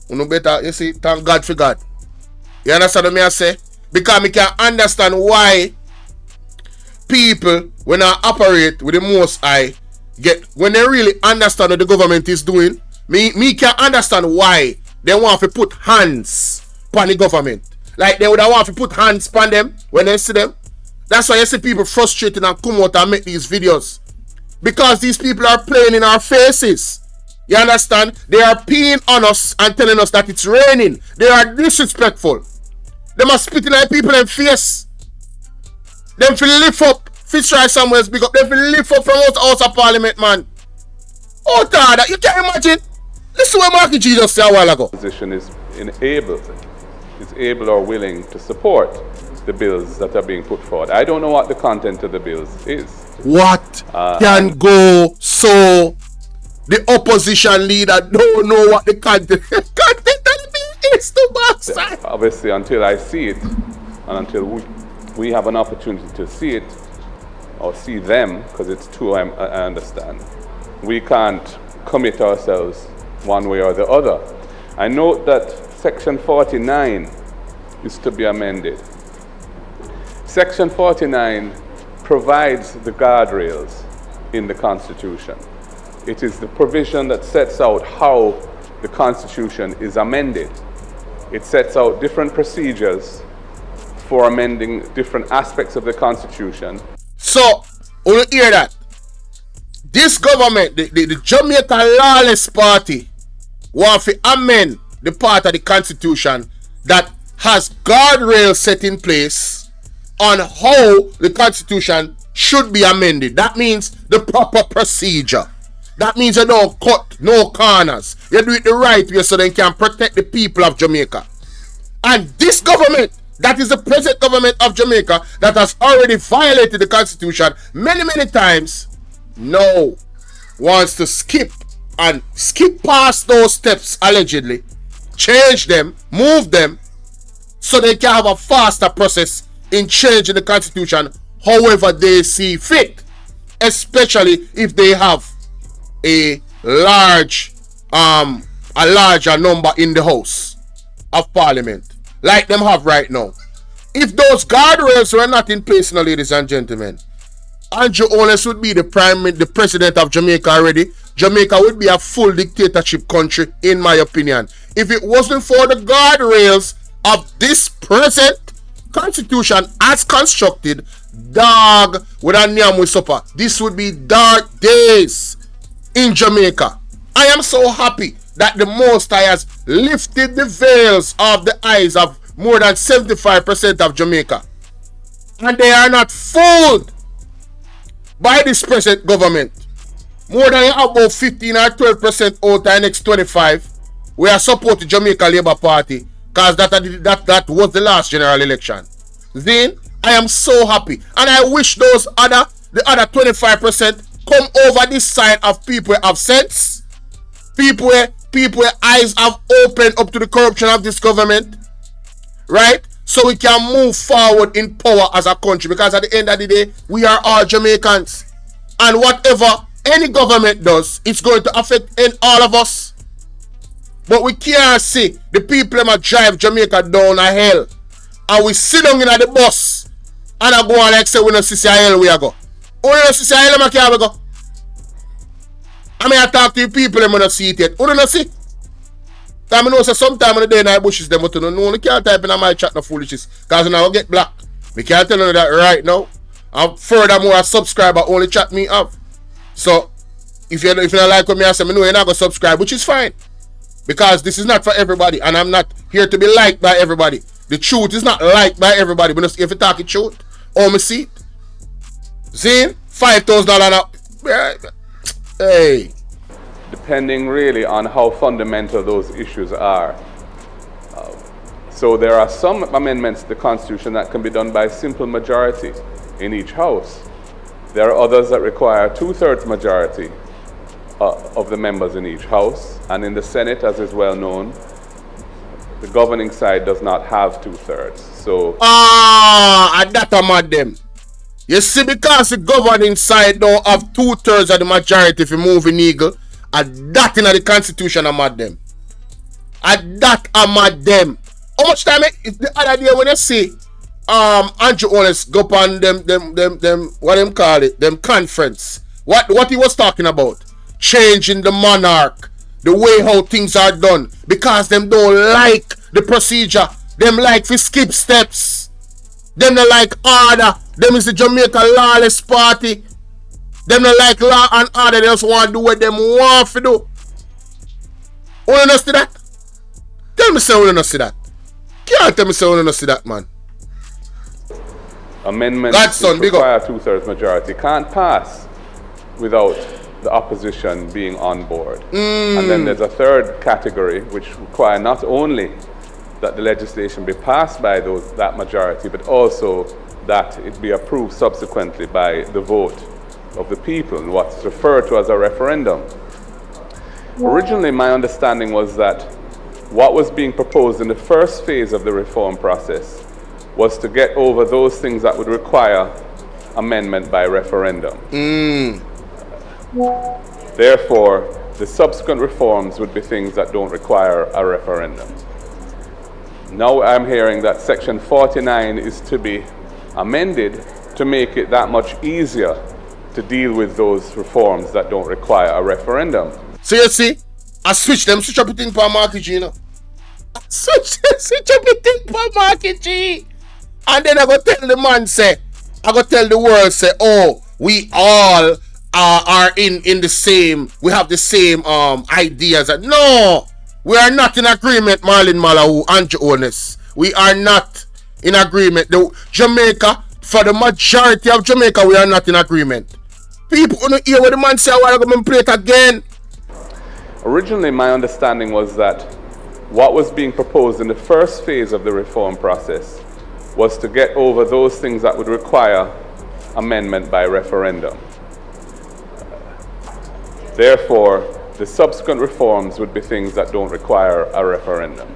You better, you see, thank God for God. You understand what I say? Because I can understand why people, when I operate with the Most High, when they really understand what the government is doing, me can understand why they want to put hands on the government. Like they would want to put hands on them when they see them. That's why you see people frustrated and come out and make these videos. Because these people are playing in our faces. You understand? They are peeing on us and telling us that it's raining. They are disrespectful. They must spit in our people in face. Them feel lift up. Fitzroy Samuels big up. Them feel lift up from out House of Parliament, man. Oh, God, you can't imagine. Listen to what Marky G just said a while ago. Position is able or willing to support the bills that are being put forward. I don't know what the content of the bills is. What can go so the opposition leader don't know what the content of the bill is to box? Obviously, until I see it, and until we have an opportunity to see it, or see them, because it's two, I understand, we can't commit ourselves one way or the other. I note that Section 49 is to be amended. Section 49 provides the guardrails in the Constitution. It is the provision that sets out how the Constitution is amended. It sets out different procedures for amending different aspects of the Constitution. So, you hear that? This government, the Jamaica Lawless Party, want to amend the part of the Constitution that has guardrails set in place on how the Constitution should be amended. That means the proper procedure. That means you don't cut no corners. You do it the right way so they can protect the people of Jamaica. And this government, that is the present government of Jamaica, that has already violated the Constitution many, many times, now wants to skip past those steps allegedly, change them, move them, so they can have a faster process in changing the Constitution however they see fit, especially if they have a larger number in the House of Parliament, like them have right now. If those guardrails were not in place, now, ladies and gentlemen, Andrew Holness would be the president of Jamaica already. Jamaica would be a full dictatorship country, in my opinion. If it wasn't for the guardrails of this present Constitution as constructed, dog with a nyam supper, this would be dark days in Jamaica. I am so happy that the Most High has lifted the veils of the eyes of more than 75% of Jamaica, and they are not fooled by this present government. More than about 15 or 12% out the next 25, we are supporting Jamaica Labour Party, because that was the last general election. Then I am so happy, and I wish the other 25% come over this side of people who have sense, people where eyes have opened up to the corruption of this government, right? So we can move forward in power as a country, because at the end of the day, we are all Jamaicans, and whatever any government does, it's going to affect all of us. But we can't see the people that drive Jamaica down a hell, and we sit down in the bus and I go on like say we don't see a hell we go. We don't see a hell we can't go. I mean, I talk to the people and I don't see it yet. We don't see. I know so sometime in the day in the bushes them, but you can't type in my chat no foolishness, because now I get blocked. We can't tell you that right now. And furthermore, a subscriber only chat me up. So if you don't like what I say, know you're not going to subscribe, which is fine. Because this is not for everybody, and I'm not here to be liked by everybody. The truth is not liked by everybody. But if you talk the truth, me see it. Zane, $5,000 up. Hey. depending really on how fundamental those issues are. So there are some amendments to the Constitution that can be done by simple majority in each House. There are others that require a 2/3 majority of the members in each House. And in the Senate, as is well known, the governing side does not have 2/3. So and that a mad them. You see, because the governing side don't have 2/3 of the majority if you move in eagle, and that in the Constitution a mad them. And that a mad them. How much time the other day when you see Andrew Honest go on them what them call it, them conference. What he was talking about? Changing the monarch, the way how things are done, because them don't like the procedure. Them like to skip steps. Them don't like order. Them is the Jamaica lawless party. Them don't like law and order. They just want to do what them want to do. Who don't see that? Tell me say who don't see that. Can't tell me say who don't see that, man. Amendments Godson, which require 2/3 majority can't pass without the opposition being on board. And then there's a third category which require not only that the legislation be passed by that majority, but also that it be approved subsequently by the vote of the people in what's referred to as a referendum. Originally, my understanding was that what was being proposed in the first phase of the reform process was to get over those things that would require amendment by referendum. Therefore, the subsequent reforms would be things that don't require a referendum. Now I'm hearing that Section 49 is to be amended to make it that much easier to deal with those reforms that don't require a referendum. So you see, I switch up the thing for market G, you know. Switch up the thing for market G. And then I go tell the man say, I go tell the world say, oh, we all are in the same, we have the same ideas. No, we are not in agreement, Marlon Malahoo and Jonas. We are not in agreement. Jamaica, for the majority of Jamaica, we are not in agreement. People don't hear what the man say, I want to go and play it again. Originally, my understanding was that what was being proposed in the first phase of the reform process was to get over those things that would require amendment by referendum. Therefore, the subsequent reforms would be things that don't require a referendum.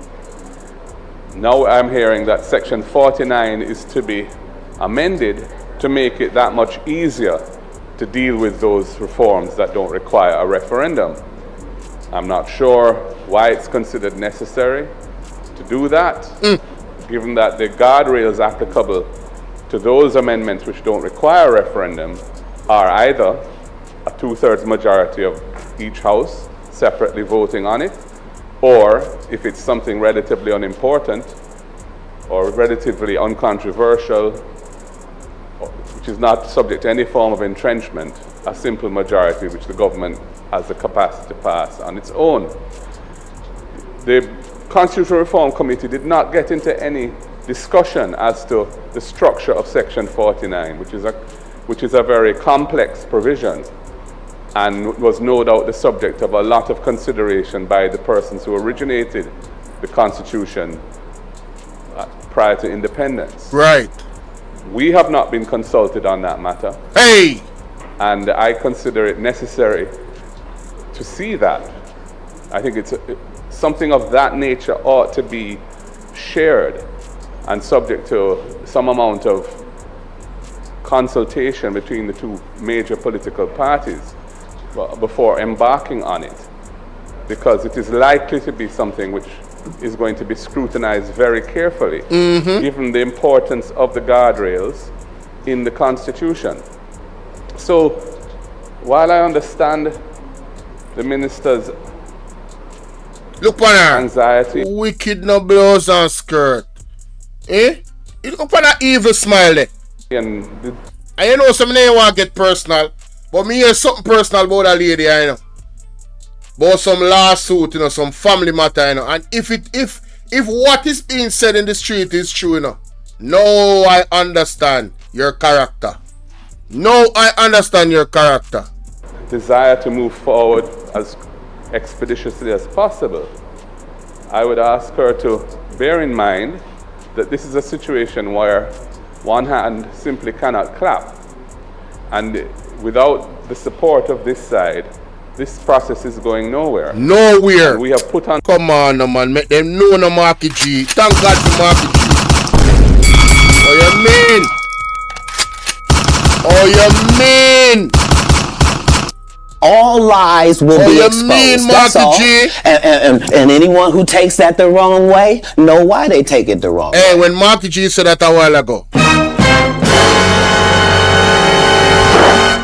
Now I'm hearing that Section 49 is to be amended to make it that much easier to deal with those reforms that don't require a referendum. I'm not sure why it's considered necessary to do that, given that the guardrails applicable to those amendments which don't require a referendum are either a 2/3 majority of each House separately voting on it, or if it's something relatively unimportant or relatively uncontroversial, which is not subject to any form of entrenchment, a simple majority which the government has the capacity to pass on its own. The Constitutional Reform Committee did not get into any discussion as to the structure of Section 49, which is a very complex provision and was no doubt the subject of a lot of consideration by the persons who originated the Constitution prior to independence. Right. We have not been consulted on that matter. Hey! And I consider it necessary to see that. I think it's something of that nature ought to be shared and subject to some amount of consultation between the two major political parties before embarking on it, because it is likely to be something which is going to be scrutinized very carefully, given the importance of the guardrails in the Constitution. So, while I understand the minister's look on her anxiety, wicked no blouse and skirt. Eh? You look on that evil smile there. and you know some name want to get personal, but me hear something personal about that lady, you know. About some lawsuit, you know, some family matter, you know. And if what is being said in the street is true, you know, now I understand your character. Now I understand your character. desire to move forward as expeditiously as possible, I would ask her to bear in mind that this is a situation where one hand simply cannot clap. And without the support of this side, this process is going nowhere. Nowhere. And we have put on... Come on, no man. Make them know no Marky G. Thank God for Marky G. Oh, you mean? Oh, you mean? All lies will be exposed. Mean, That's all. G? And anyone who takes that the wrong way know why they take it the wrong way. Hey, when Marky G said that a while ago.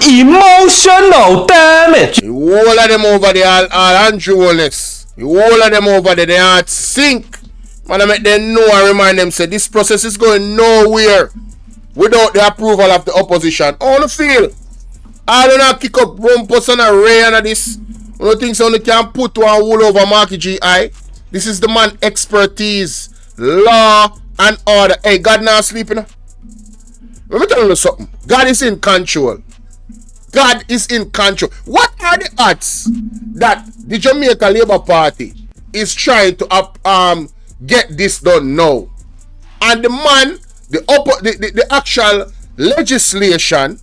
Emotional damage. You all of them over there, all Andrewness. You all of them over there, they are sink. Man, I make them know and remind them, say this process is going nowhere without the approval of the opposition. On the field. I don't know, kick up Rumpus and a Ray and this. You don't think so? You can put one wool over Marky G. This is the man expertise, law and order. Hey, God not sleeping. Let me tell you something. God is in control. God is in control. What are the odds that the Jamaica Labour Party is trying to get this done now? And the man, the actual legislation,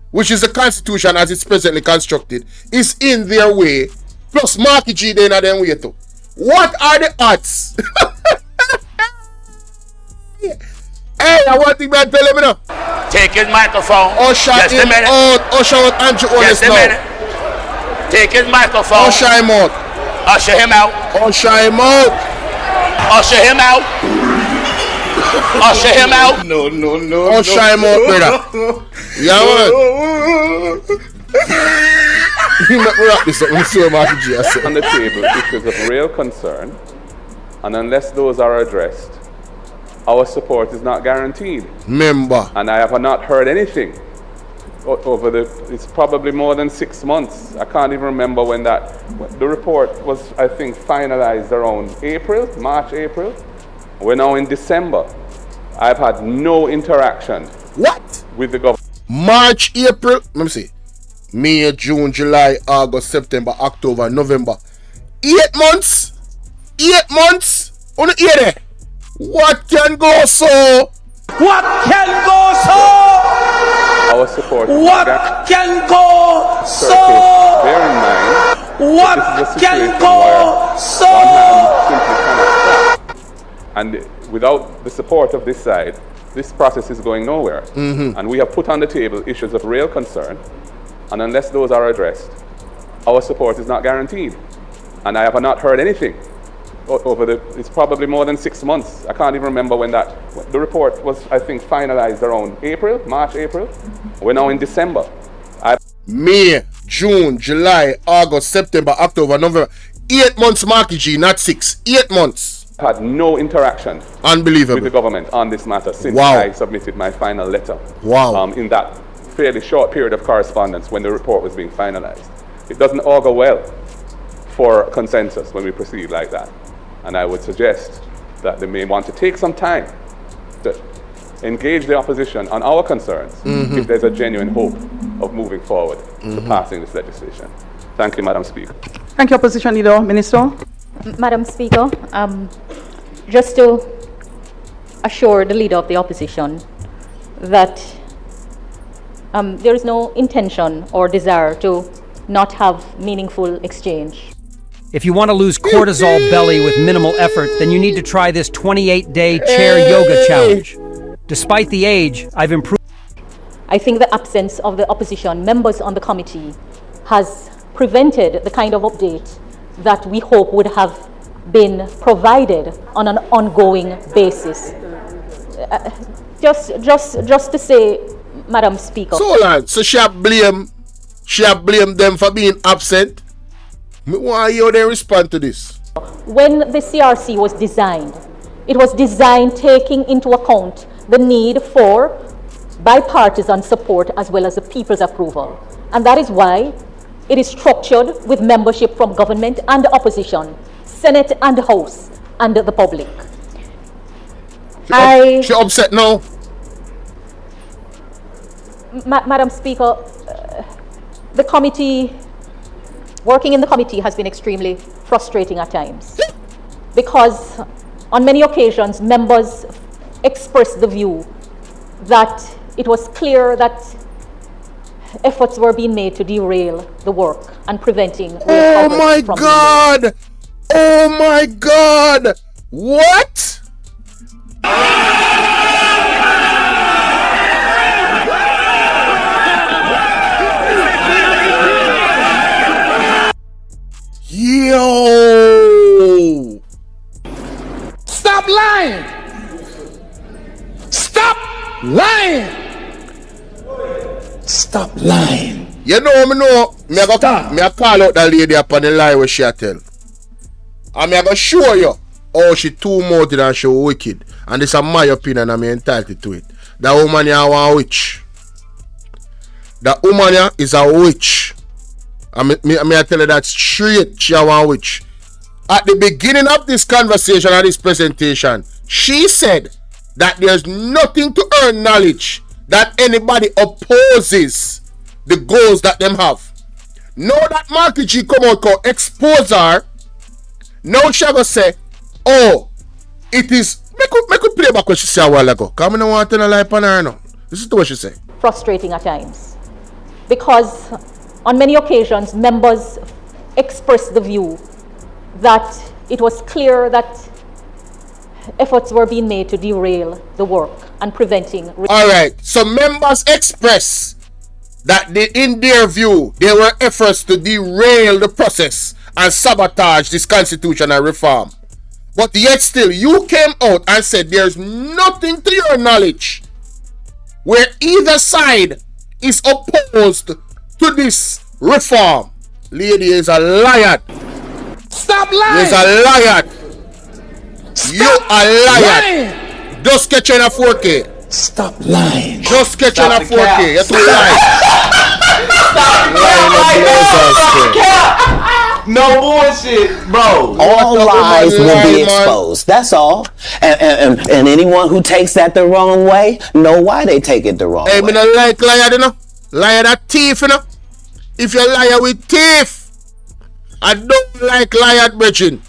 which is the constitution as it's presently constructed, is in their way. Plus Marky G they in them way too. What are the odds? Hey, I want to tell him now. Take his microphone. Usher him out. Usher out Andrew Honest now. Take his microphone. Usher him out. Usher him out. Usher him out. Usher him out. Usher him out. No. Usher him out, brother. Yeah, man. Let me wrap this up. Let me see what Marky G has said. On the table issues of real concern, and unless those are addressed, our support is not guaranteed. Member. And I have not heard anything over it's probably more than 6 months. I can't even remember when the report was, I think, finalized around March, April. We're now in December. I've had no interaction. What? With the government. March, April, let me see. May, June, July, August, September, October, November. 8 months? 8 months? On the hear there? What can go so? What can go so? Our support. What can go so? Bear in mind. What can go so? And without the support of this side, this process is going nowhere. And we have put on the table issues of real concern. And unless those are addressed, our support is not guaranteed. And I have not heard anything over it's probably more than 6 months. I can't even remember when the report was, I think, finalized around March, April. We're now in December. May, June, July, August, September, October, November. 8 months, Marky G, not 6. 8 months. Had no interaction. Unbelievable. With the government on this matter since I submitted my final letter. Wow. In that fairly short period of correspondence when the report was being finalized. It doesn't augur well for consensus when we proceed like that. And I would suggest that they may want to take some time to engage the opposition on our concerns if there's a genuine hope of moving forward to passing this legislation. Thank you, Madam Speaker. Thank you, Opposition Leader. Minister. Madam Speaker, just to assure the Leader of the Opposition that there is no intention or desire to not have meaningful exchange. If you want to lose cortisol belly with minimal effort, then you need to try this 28-day chair yoga challenge. Despite the age, I've improved. I think the absence of the opposition members on the committee has prevented the kind of update that we hope would have been provided on an ongoing basis. Just to say, Madam Speaker. So, lad, so she blame them for being absent? Why you they respond to this? When the CRC was designed, it was designed taking into account the need for bipartisan support as well as the people's approval. And that is why it is structured with membership from government and opposition, Senate and House, and the public. She upset now? Madam Speaker, the committee working in the committee has been extremely frustrating at times because on many occasions members expressed the view that it was clear that efforts were being made to derail the work and preventing real Oh progress my from being God! Oh my God! What? Yo! Stop lying! Stop lying! Stop lying. You know, me a call out that lady up on the lie where she a tell. And me a go show you how she two-mouthed and she wicked. And this is my opinion and I'm entitled to it. That woman here a witch. That woman here is a witch. And me I tell you that straight, she a one witch. At the beginning of this conversation and this presentation, she said that there's nothing to her knowledge that anybody opposes the goals that them have. Now that Marky G come out and expose her, now she go say, oh, it is. Make we play back what she said a while ago. Come on, I want to lie upon her now. This is what she said. frustrating at times because on many occasions members expressed the view that it was clear that efforts were being made to derail the work and preventing. All right, so members express that in their view, there were efforts to derail the process and sabotage this constitutional reform. But yet still, you came out and said there's nothing to your knowledge where either side is opposed to this reform. Lady is a liar. Stop lying! You're a liar. You a liar. Lying. Just catch in a 4K. Stop lying. Just catch in a 4K. You're too lying. No bullshit, bro. All lies will be man. exposed. That's all. And anyone who takes that the wrong way know why they take it the wrong Hey, way. me not like liar, you know. Liar that thief, you know. If you liar with thief, I don't like liar, brethren.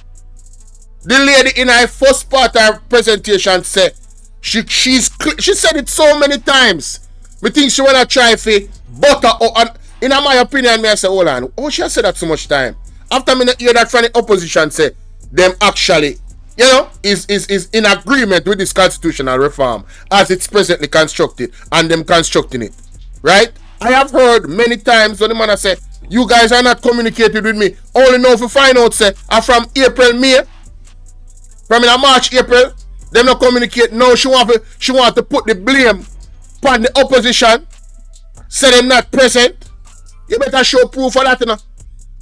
The lady in her first part of her presentation said she said it so many times. Me think she wanna try for butter or and in my opinion, me I say, hold on, oh she has said that so much time. After me hear that from the opposition say them actually, you know, is in agreement with this constitutional reform as it's presently constructed and them constructing it. Right? I have heard many times when the man say, you guys are not communicating with me. Only know if you find out say from April, May. From in March, April, them not communicate. No, she want to put the blame upon the opposition. Say them not present. You better show proof for that, you know.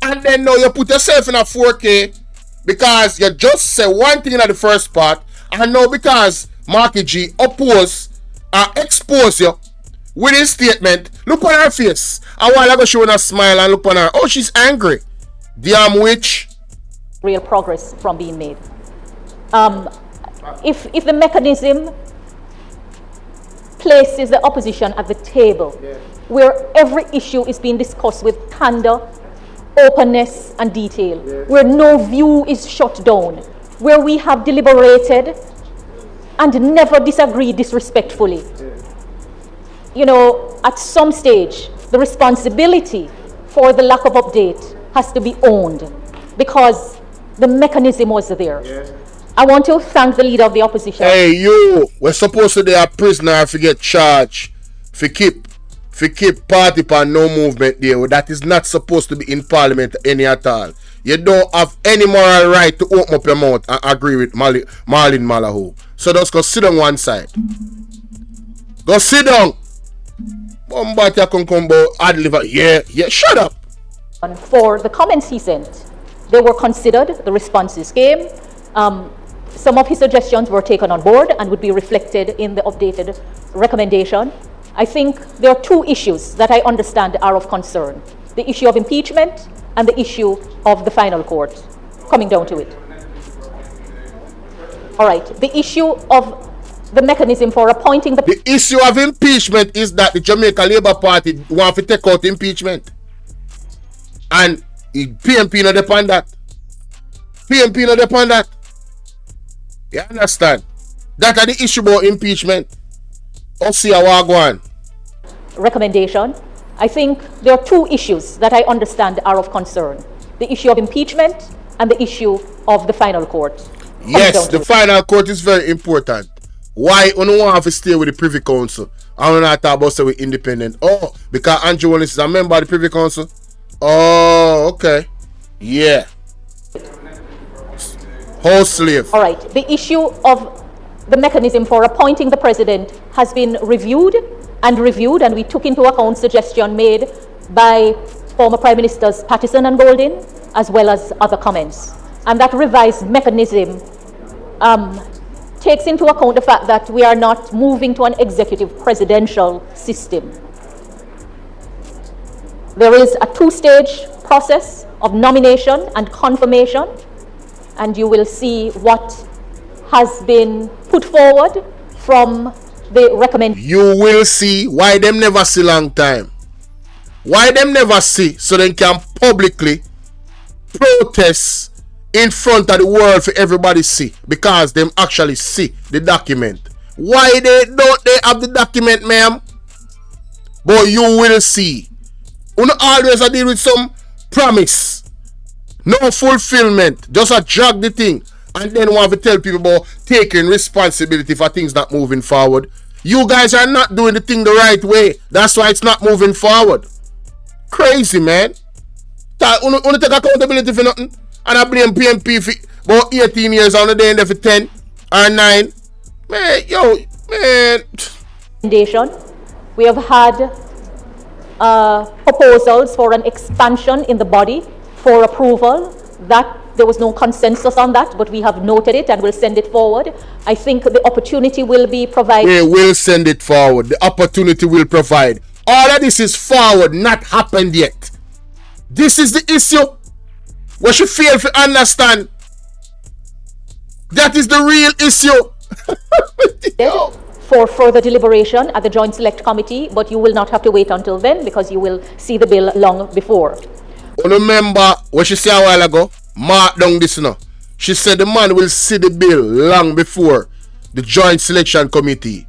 And then now you put yourself in a 4K because you just say one thing in the first part, and now because Marky G oppose and expose you with his statement, look on her face. A while ago she wanna smile and look on her. Oh, she's angry. Damn witch. Real progress from being made. If the mechanism places the opposition at the table, where every issue is being discussed with candor, openness, and detail, where no view is shut down, where we have deliberated and never disagreed disrespectfully. You know, at some stage, the responsibility for the lack of update has to be owned because the mechanism was there. I want to thank the leader of the opposition. Hey, you, we're supposed to be a prisoner if you get charged. For keep party pan no movement there. That is not supposed to be in parliament any at all. You don't have any moral right to open up your mouth and agree with Marlin Malahoo. So just go sit on one side. Go sit down. Bombati can come ad liver. Yeah, shut up. For the comments he sent, they were considered, the responses came. Some of his suggestions were taken on board and would be reflected in the updated recommendation. I think there are two issues that I understand are of concern. The issue of impeachment and the issue of the final court, coming down to it. All right, the issue of the mechanism for appointing the issue of impeachment is that the Jamaica Labour Party want to take out impeachment. And PMP not depend that. PMP not depend that. You understand? That are the issue about impeachment. Let's see how I go on. Recommendation. I think there are two issues that I understand are of concern. The issue of impeachment and the issue of the final court. Yes, the final court is very important. Why you don't want to stay with the Privy Council? I don't not talk about stay with independent. Oh, because Andrew Wallace is a member of the Privy Council. Oh, okay. Yeah. House slave. All right. The issue of the mechanism for appointing the president has been reviewed, and we took into account suggestion made by former Prime Ministers Pattison and Golding, as well as other comments. And that revised mechanism takes into account the fact that we are not moving to an executive presidential system. There is a two-stage process of nomination and confirmation, and you will see what has been put forward from the recommendation. You will see why them never see long time. Why them never see so they can publicly protest in front of the world for everybody see, because them actually see the document. Why they have the document, ma'am? But you will see. You always deal with some promise, no fulfillment, just a drag the thing, and then want to tell people about taking responsibility for things not moving forward. You guys are not doing the thing the right way. That's why it's not moving forward. Crazy, man. You take accountability for nothing, and I blame PMP for about 18 years on the day and there for 10 or 9. Man, yo, man. We have had proposals for an expansion in the body for approval. That there was no consensus on that, but we have noted it and will send it forward. I think the opportunity will be provided. We will send it forward. The opportunity will provide. All of this is forward, not happened yet. This is the issue. What you fail to understand. That is the real issue. For further deliberation at the Joint Select Committee, but you will not have to wait until then because you will see the bill long before. Remember what she said a while ago? Mark down this now. She said the man will see the bill long before the Joint Selection Committee.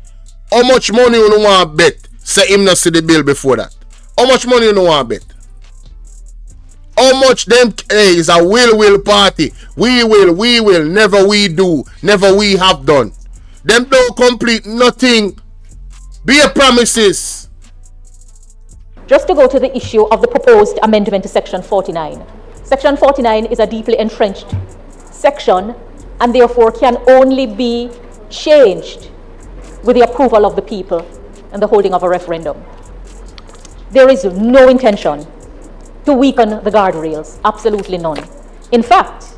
How much money you want to bet? Say him not see the bill before that. How much money you want to bet? How much them is a will party? We will, never we do, never we have done. Them don't complete nothing. Bare promises. Just to go to the issue of the proposed amendment to Section 49. Section 49 is a deeply entrenched section and therefore can only be changed with the approval of the people and the holding of a referendum. There is no intention to weaken the guardrails, absolutely none. In fact,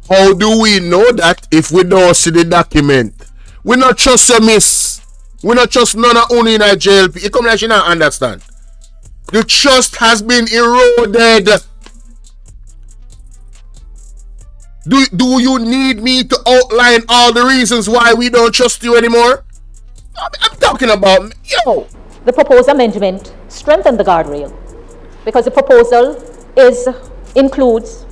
how do we know that if we don't see the document? We not trust your miss. We not trust none of only in a JLP. You come like you not understand. The trust has been eroded. Do you need me to outline all the reasons why we don't trust you anymore? I'm talking about, yo. The proposed amendment strengthened the guardrail because the proposal includes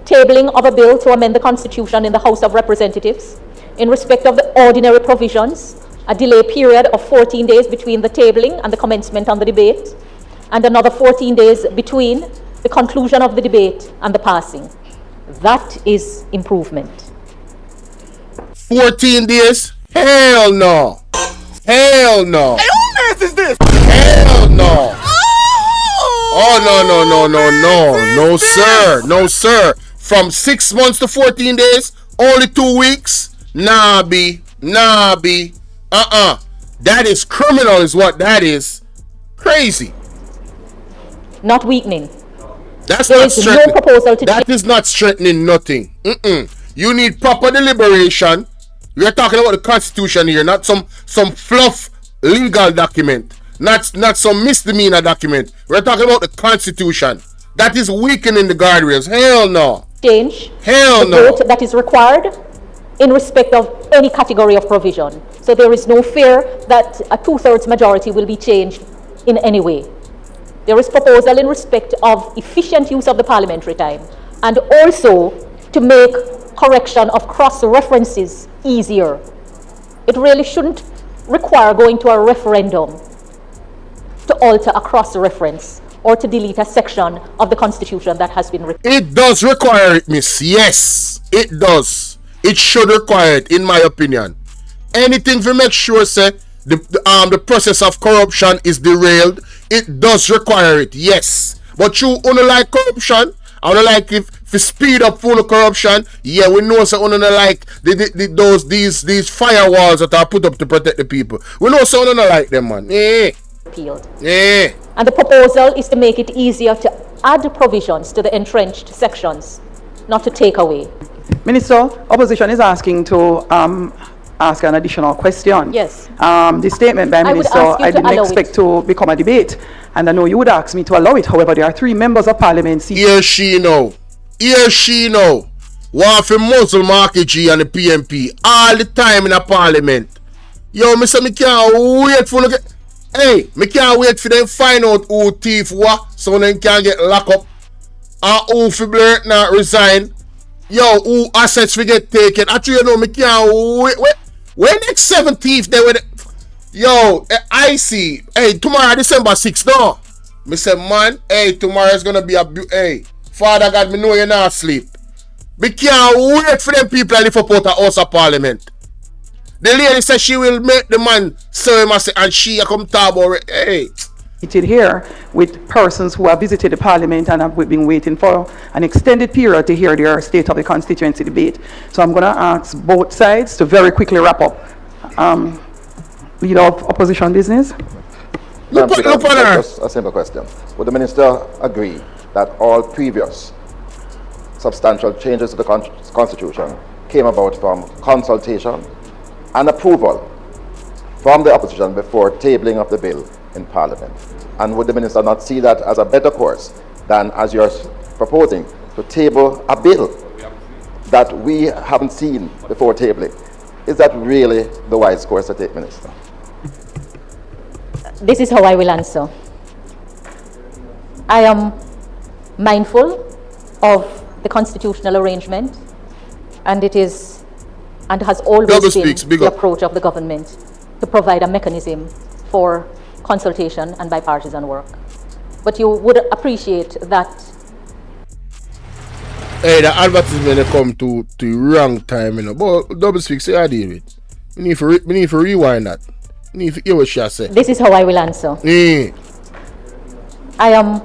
tabling of a bill to amend the Constitution in the House of Representatives in respect of the ordinary provisions, a delay period of 14 days between the tabling and the commencement on the debate, and another 14 days between the conclusion of the debate and the passing. That is improvement. 14 days? Hell no. Hell no. Hey, who mess is this? Hell no. Oh, no. No, sir. No, sir. From 6 months to 14 days, only 2 weeks? Nah, B. That is criminal is what that is. Crazy. Not weakening. That's there not is no proposal to that is not strengthening nothing. You need proper deliberation. We are talking about the Constitution here, not some fluff legal document, not some misdemeanor document. We're talking about the Constitution. That is weakening the guardrails. Hell no. Change. Hell the no. Vote that is required in respect of any category of provision. So there is no fear that a 2/3 majority will be changed in any way. There is proposal in respect of efficient use of the parliamentary time and also to make correction of cross-references easier. It really shouldn't require going to a referendum to alter a cross-reference or to delete a section of the Constitution that has been written. It does require it, miss. Yes, it does. It should require it, in my opinion. Anything to make sure, say, the process of corruption is derailed, it does require it, yes. But you only like corruption, I don't like if speed up full of corruption. Yeah, we know so only like these firewalls that are put up to protect the people. We know so only like them, man. Repealed. And the proposal is to make it easier to add provisions to the entrenched sections, not to take away. Minister, opposition is asking to ask an additional question. Yes. The statement by Minister, I didn't expect to become a debate, and I know you would ask me to allow it. However, there are 3 members of parliament. Here she know. Want for muzzle Marky G and the PMP all the time in a parliament. Yo, me say me can't wait for me can't wait for them find out who thief what, so them can get locked up. And who for blurt not resign. Yo, who assets we get taken. Actually, you know, me can't wait. When next 17th they with yo, I see. Hey, tomorrow December 6th, no. Me say, man, tomorrow is gonna be a Father God, me know you not sleep. Me can't wait for them people to live up out of House of Parliament. The lady says she will make the man serve him and she come talk about it. Here with persons who have visited the parliament and have been waiting for an extended period to hear their state of the constituency debate. So I'm going to ask both sides to very quickly wrap up. Leader of opposition business. Just a simple question. Would the minister agree that all previous substantial changes to the constitution came about from consultation and approval from the opposition before tabling of the bill in Parliament? And would the minister not see that as a better course than, as you're proposing, to table a bill that we haven't seen before tabling? Is that really the wise course to take, Minister? This is how I will answer. I am mindful of the constitutional arrangement, and it is and has always been the approach of the government to provide a mechanism for consultation and bipartisan work. But you would appreciate that. Hey, the advertisement come to wrong time, you know. But double speak, say I deal with. We need to rewind that. We need to hear what she say. This is how I will answer. I am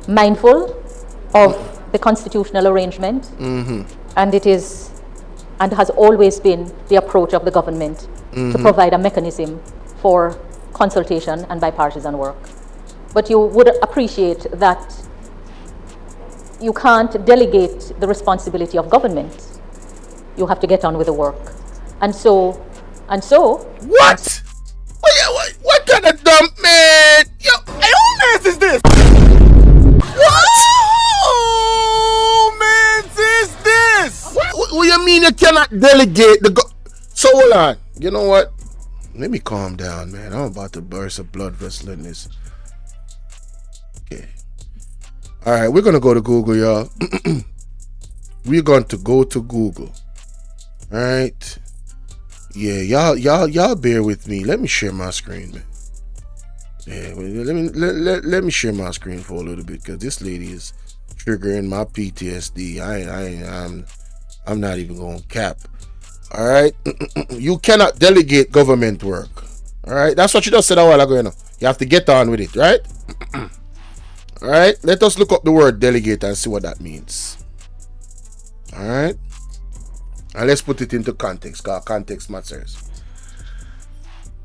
mindful of the constitutional arrangement, and it is and has always been the approach of the government to provide a mechanism for consultation and bipartisan work. But you would appreciate that you can't delegate the responsibility of government. You have to get on with the work. And so what? What kind of dumb man? Yo, hey, who mess is this? What? Who mess is this? What you mean you cannot delegate the so hold on. You know what? Let me calm down, man. I'm about to burst a blood vessel in this. Okay. Alright, we're gonna go to Google, y'all. We're going to go to Google. Alright. Yeah, y'all bear with me. Let me share my screen, man. Yeah, let me share my screen for a little bit, because this lady is triggering my PTSD. I'm not even going to cap. All right, you cannot delegate government work. All right, that's what you just said a while ago. You know, you have to get on with it, right? All right, let us look up the word delegate and see what that means. All right, and let's put it into context, because context matters.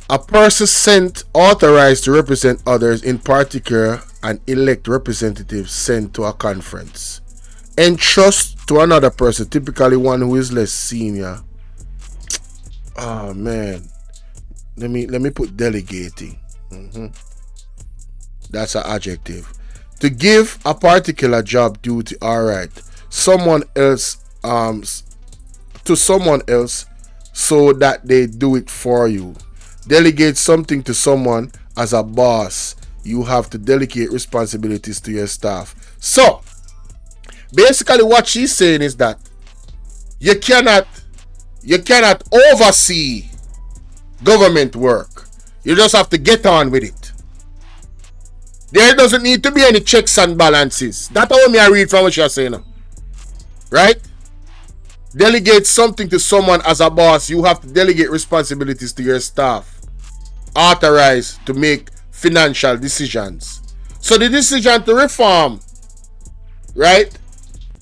A person sent authorized to represent others, in particular an elect representative sent to a conference. Entrust to another person, typically one who is less senior. Oh man, let me put delegating. That's an adjective. To give a particular job duty, all right, someone else to someone else so that they do it for you. Delegate something to someone as a boss. you have to delegate responsibilities to your staff. So, basically what she's saying is that you cannot oversee government work. You just have to get on with it. There doesn't need to be any checks and balances. That's how I read from what you're saying now. Right? Delegate something to someone as a boss. You have to delegate responsibilities to your staff. Authorized to make financial decisions. So the decision to reform, right?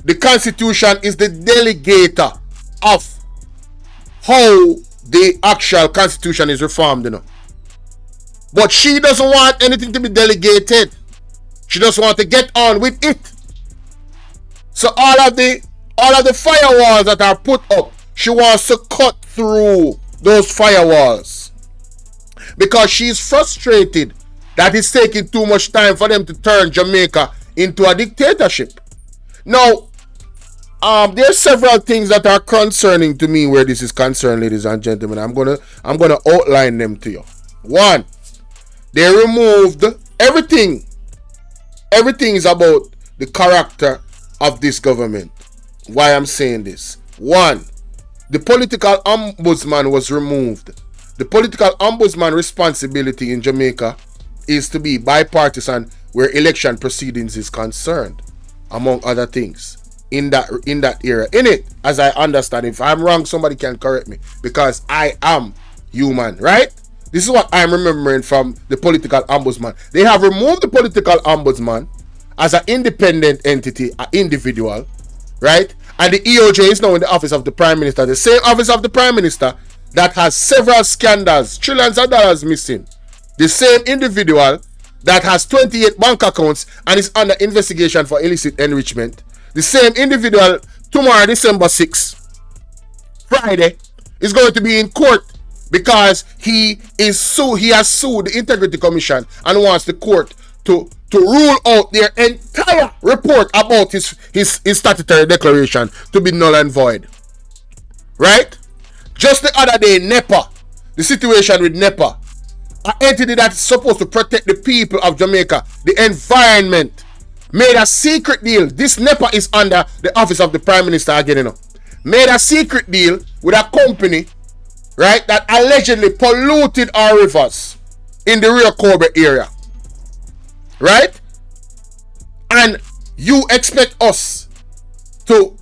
The Constitution is the delegator of how the actual Constitution is reformed, you know. But she doesn't want anything to be delegated. She just wants to get on with it. So all of the firewalls that are put up, she wants to cut through those firewalls. Because she's frustrated that it's taking too much time for them to turn Jamaica into a dictatorship. Now, there are several things that are concerning to me where this is concerned, ladies and gentlemen. I'm gonna outline them to you. One, they removed everything. Everything is about the character of this government. Why I'm saying this? One, the political ombudsman was removed. The political ombudsman responsibility in Jamaica is to be bipartisan where election proceedings is concerned, among other things. In that area. In it, as I understand, if I'm wrong, somebody can correct me, because I am human, right? This is what I'm remembering from the political ombudsman. They have removed the political ombudsman as an independent entity, an individual, right? And the EOJ is now in the office of the Prime Minister, the same office of the Prime Minister that has several scandals, trillions of dollars missing. The same individual that has 28 bank accounts and is under investigation for illicit enrichment. The same individual tomorrow, December 6th, Friday, is going to be in court because he has sued the Integrity Commission and wants the court to rule out their entire report about his statutory declaration to be null and void. Right? Just the other day, NEPA, the situation with NEPA, an entity that's supposed to protect the people of Jamaica, the environment, made a secret deal. This NEPA is under the office of the Prime Minister again, you know. Made a secret deal with a company, right, that allegedly polluted our rivers in the Rio Kobe area. Right? And you expect us to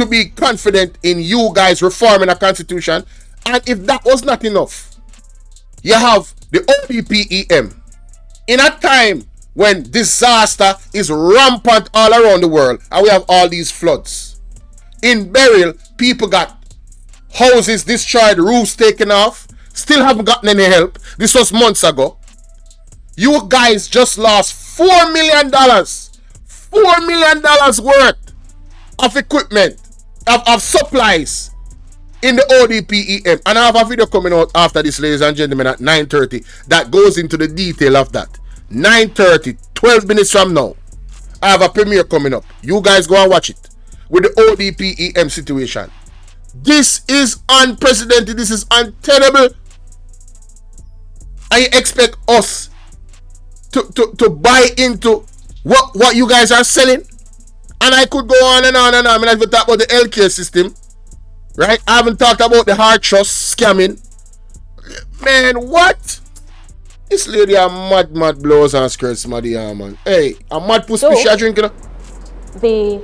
be confident in you guys reforming a constitution? And if that was not enough, you have the ODPEM in a time when disaster is rampant all around the world and we have all these floods. In Beryl, people got houses destroyed, roofs taken off, still haven't gotten any help. This was months ago. You guys just lost $4 million. $4 million worth of equipment, of supplies in the ODPEM. And I have a video coming out after this, ladies and gentlemen, at 9:30 that goes into the detail of that. 9:30, 12 minutes from now, I have a premiere coming up. You guys go and watch it with the ODPEM situation. This is unprecedented. This is untenable. I expect us to buy into what you guys are selling. And I could go on and on and on. I mean, I've talked about the healthcare system, right? I haven't talked about the hard trust scamming. Man, what? This lady a mad blows and skirts, man. Hey, a mad pussy she a drinking. The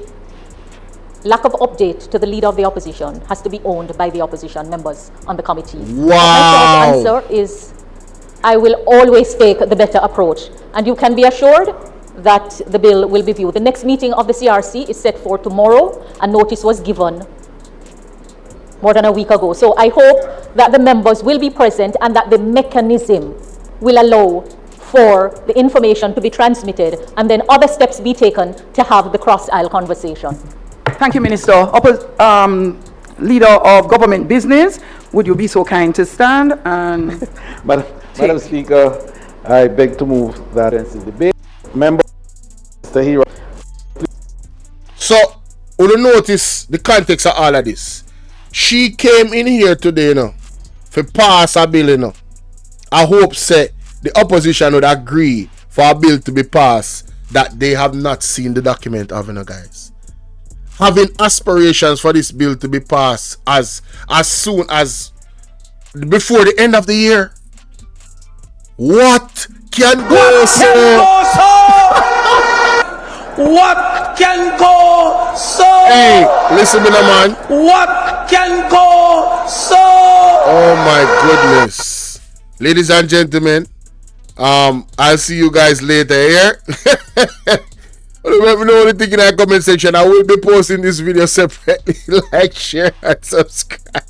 lack of update to the leader of the opposition has to be owned by the opposition members on the committee. Wow. My answer is, I will always take the better approach. And you can be assured that the bill will be viewed. The next meeting of the CRC is set for tomorrow, and notice was given more than a week ago. So I hope that the members will be present and that the mechanism will allow for the information to be transmitted and then other steps be taken to have the cross-aisle conversation. Thank you, Minister. Leader of Government Business, would you be so kind to stand and Madam Speaker, I beg to move that into debate. Member, Mr. Hero. So, you notice the context of all of this. She came in here today, you know, for pass a bill, you know. I hope say the opposition would agree for a bill to be passed that they have not seen the document of, you know, guys. Having aspirations for this bill to be passed as soon as before the end of the year. What can go so? What can go so? Hey, listen to me, man. What can go so? Oh my goodness. Ladies and gentlemen, I'll see you guys later here. Let me know what you think in the comment section. I will be posting this video separately. Like, share, and subscribe.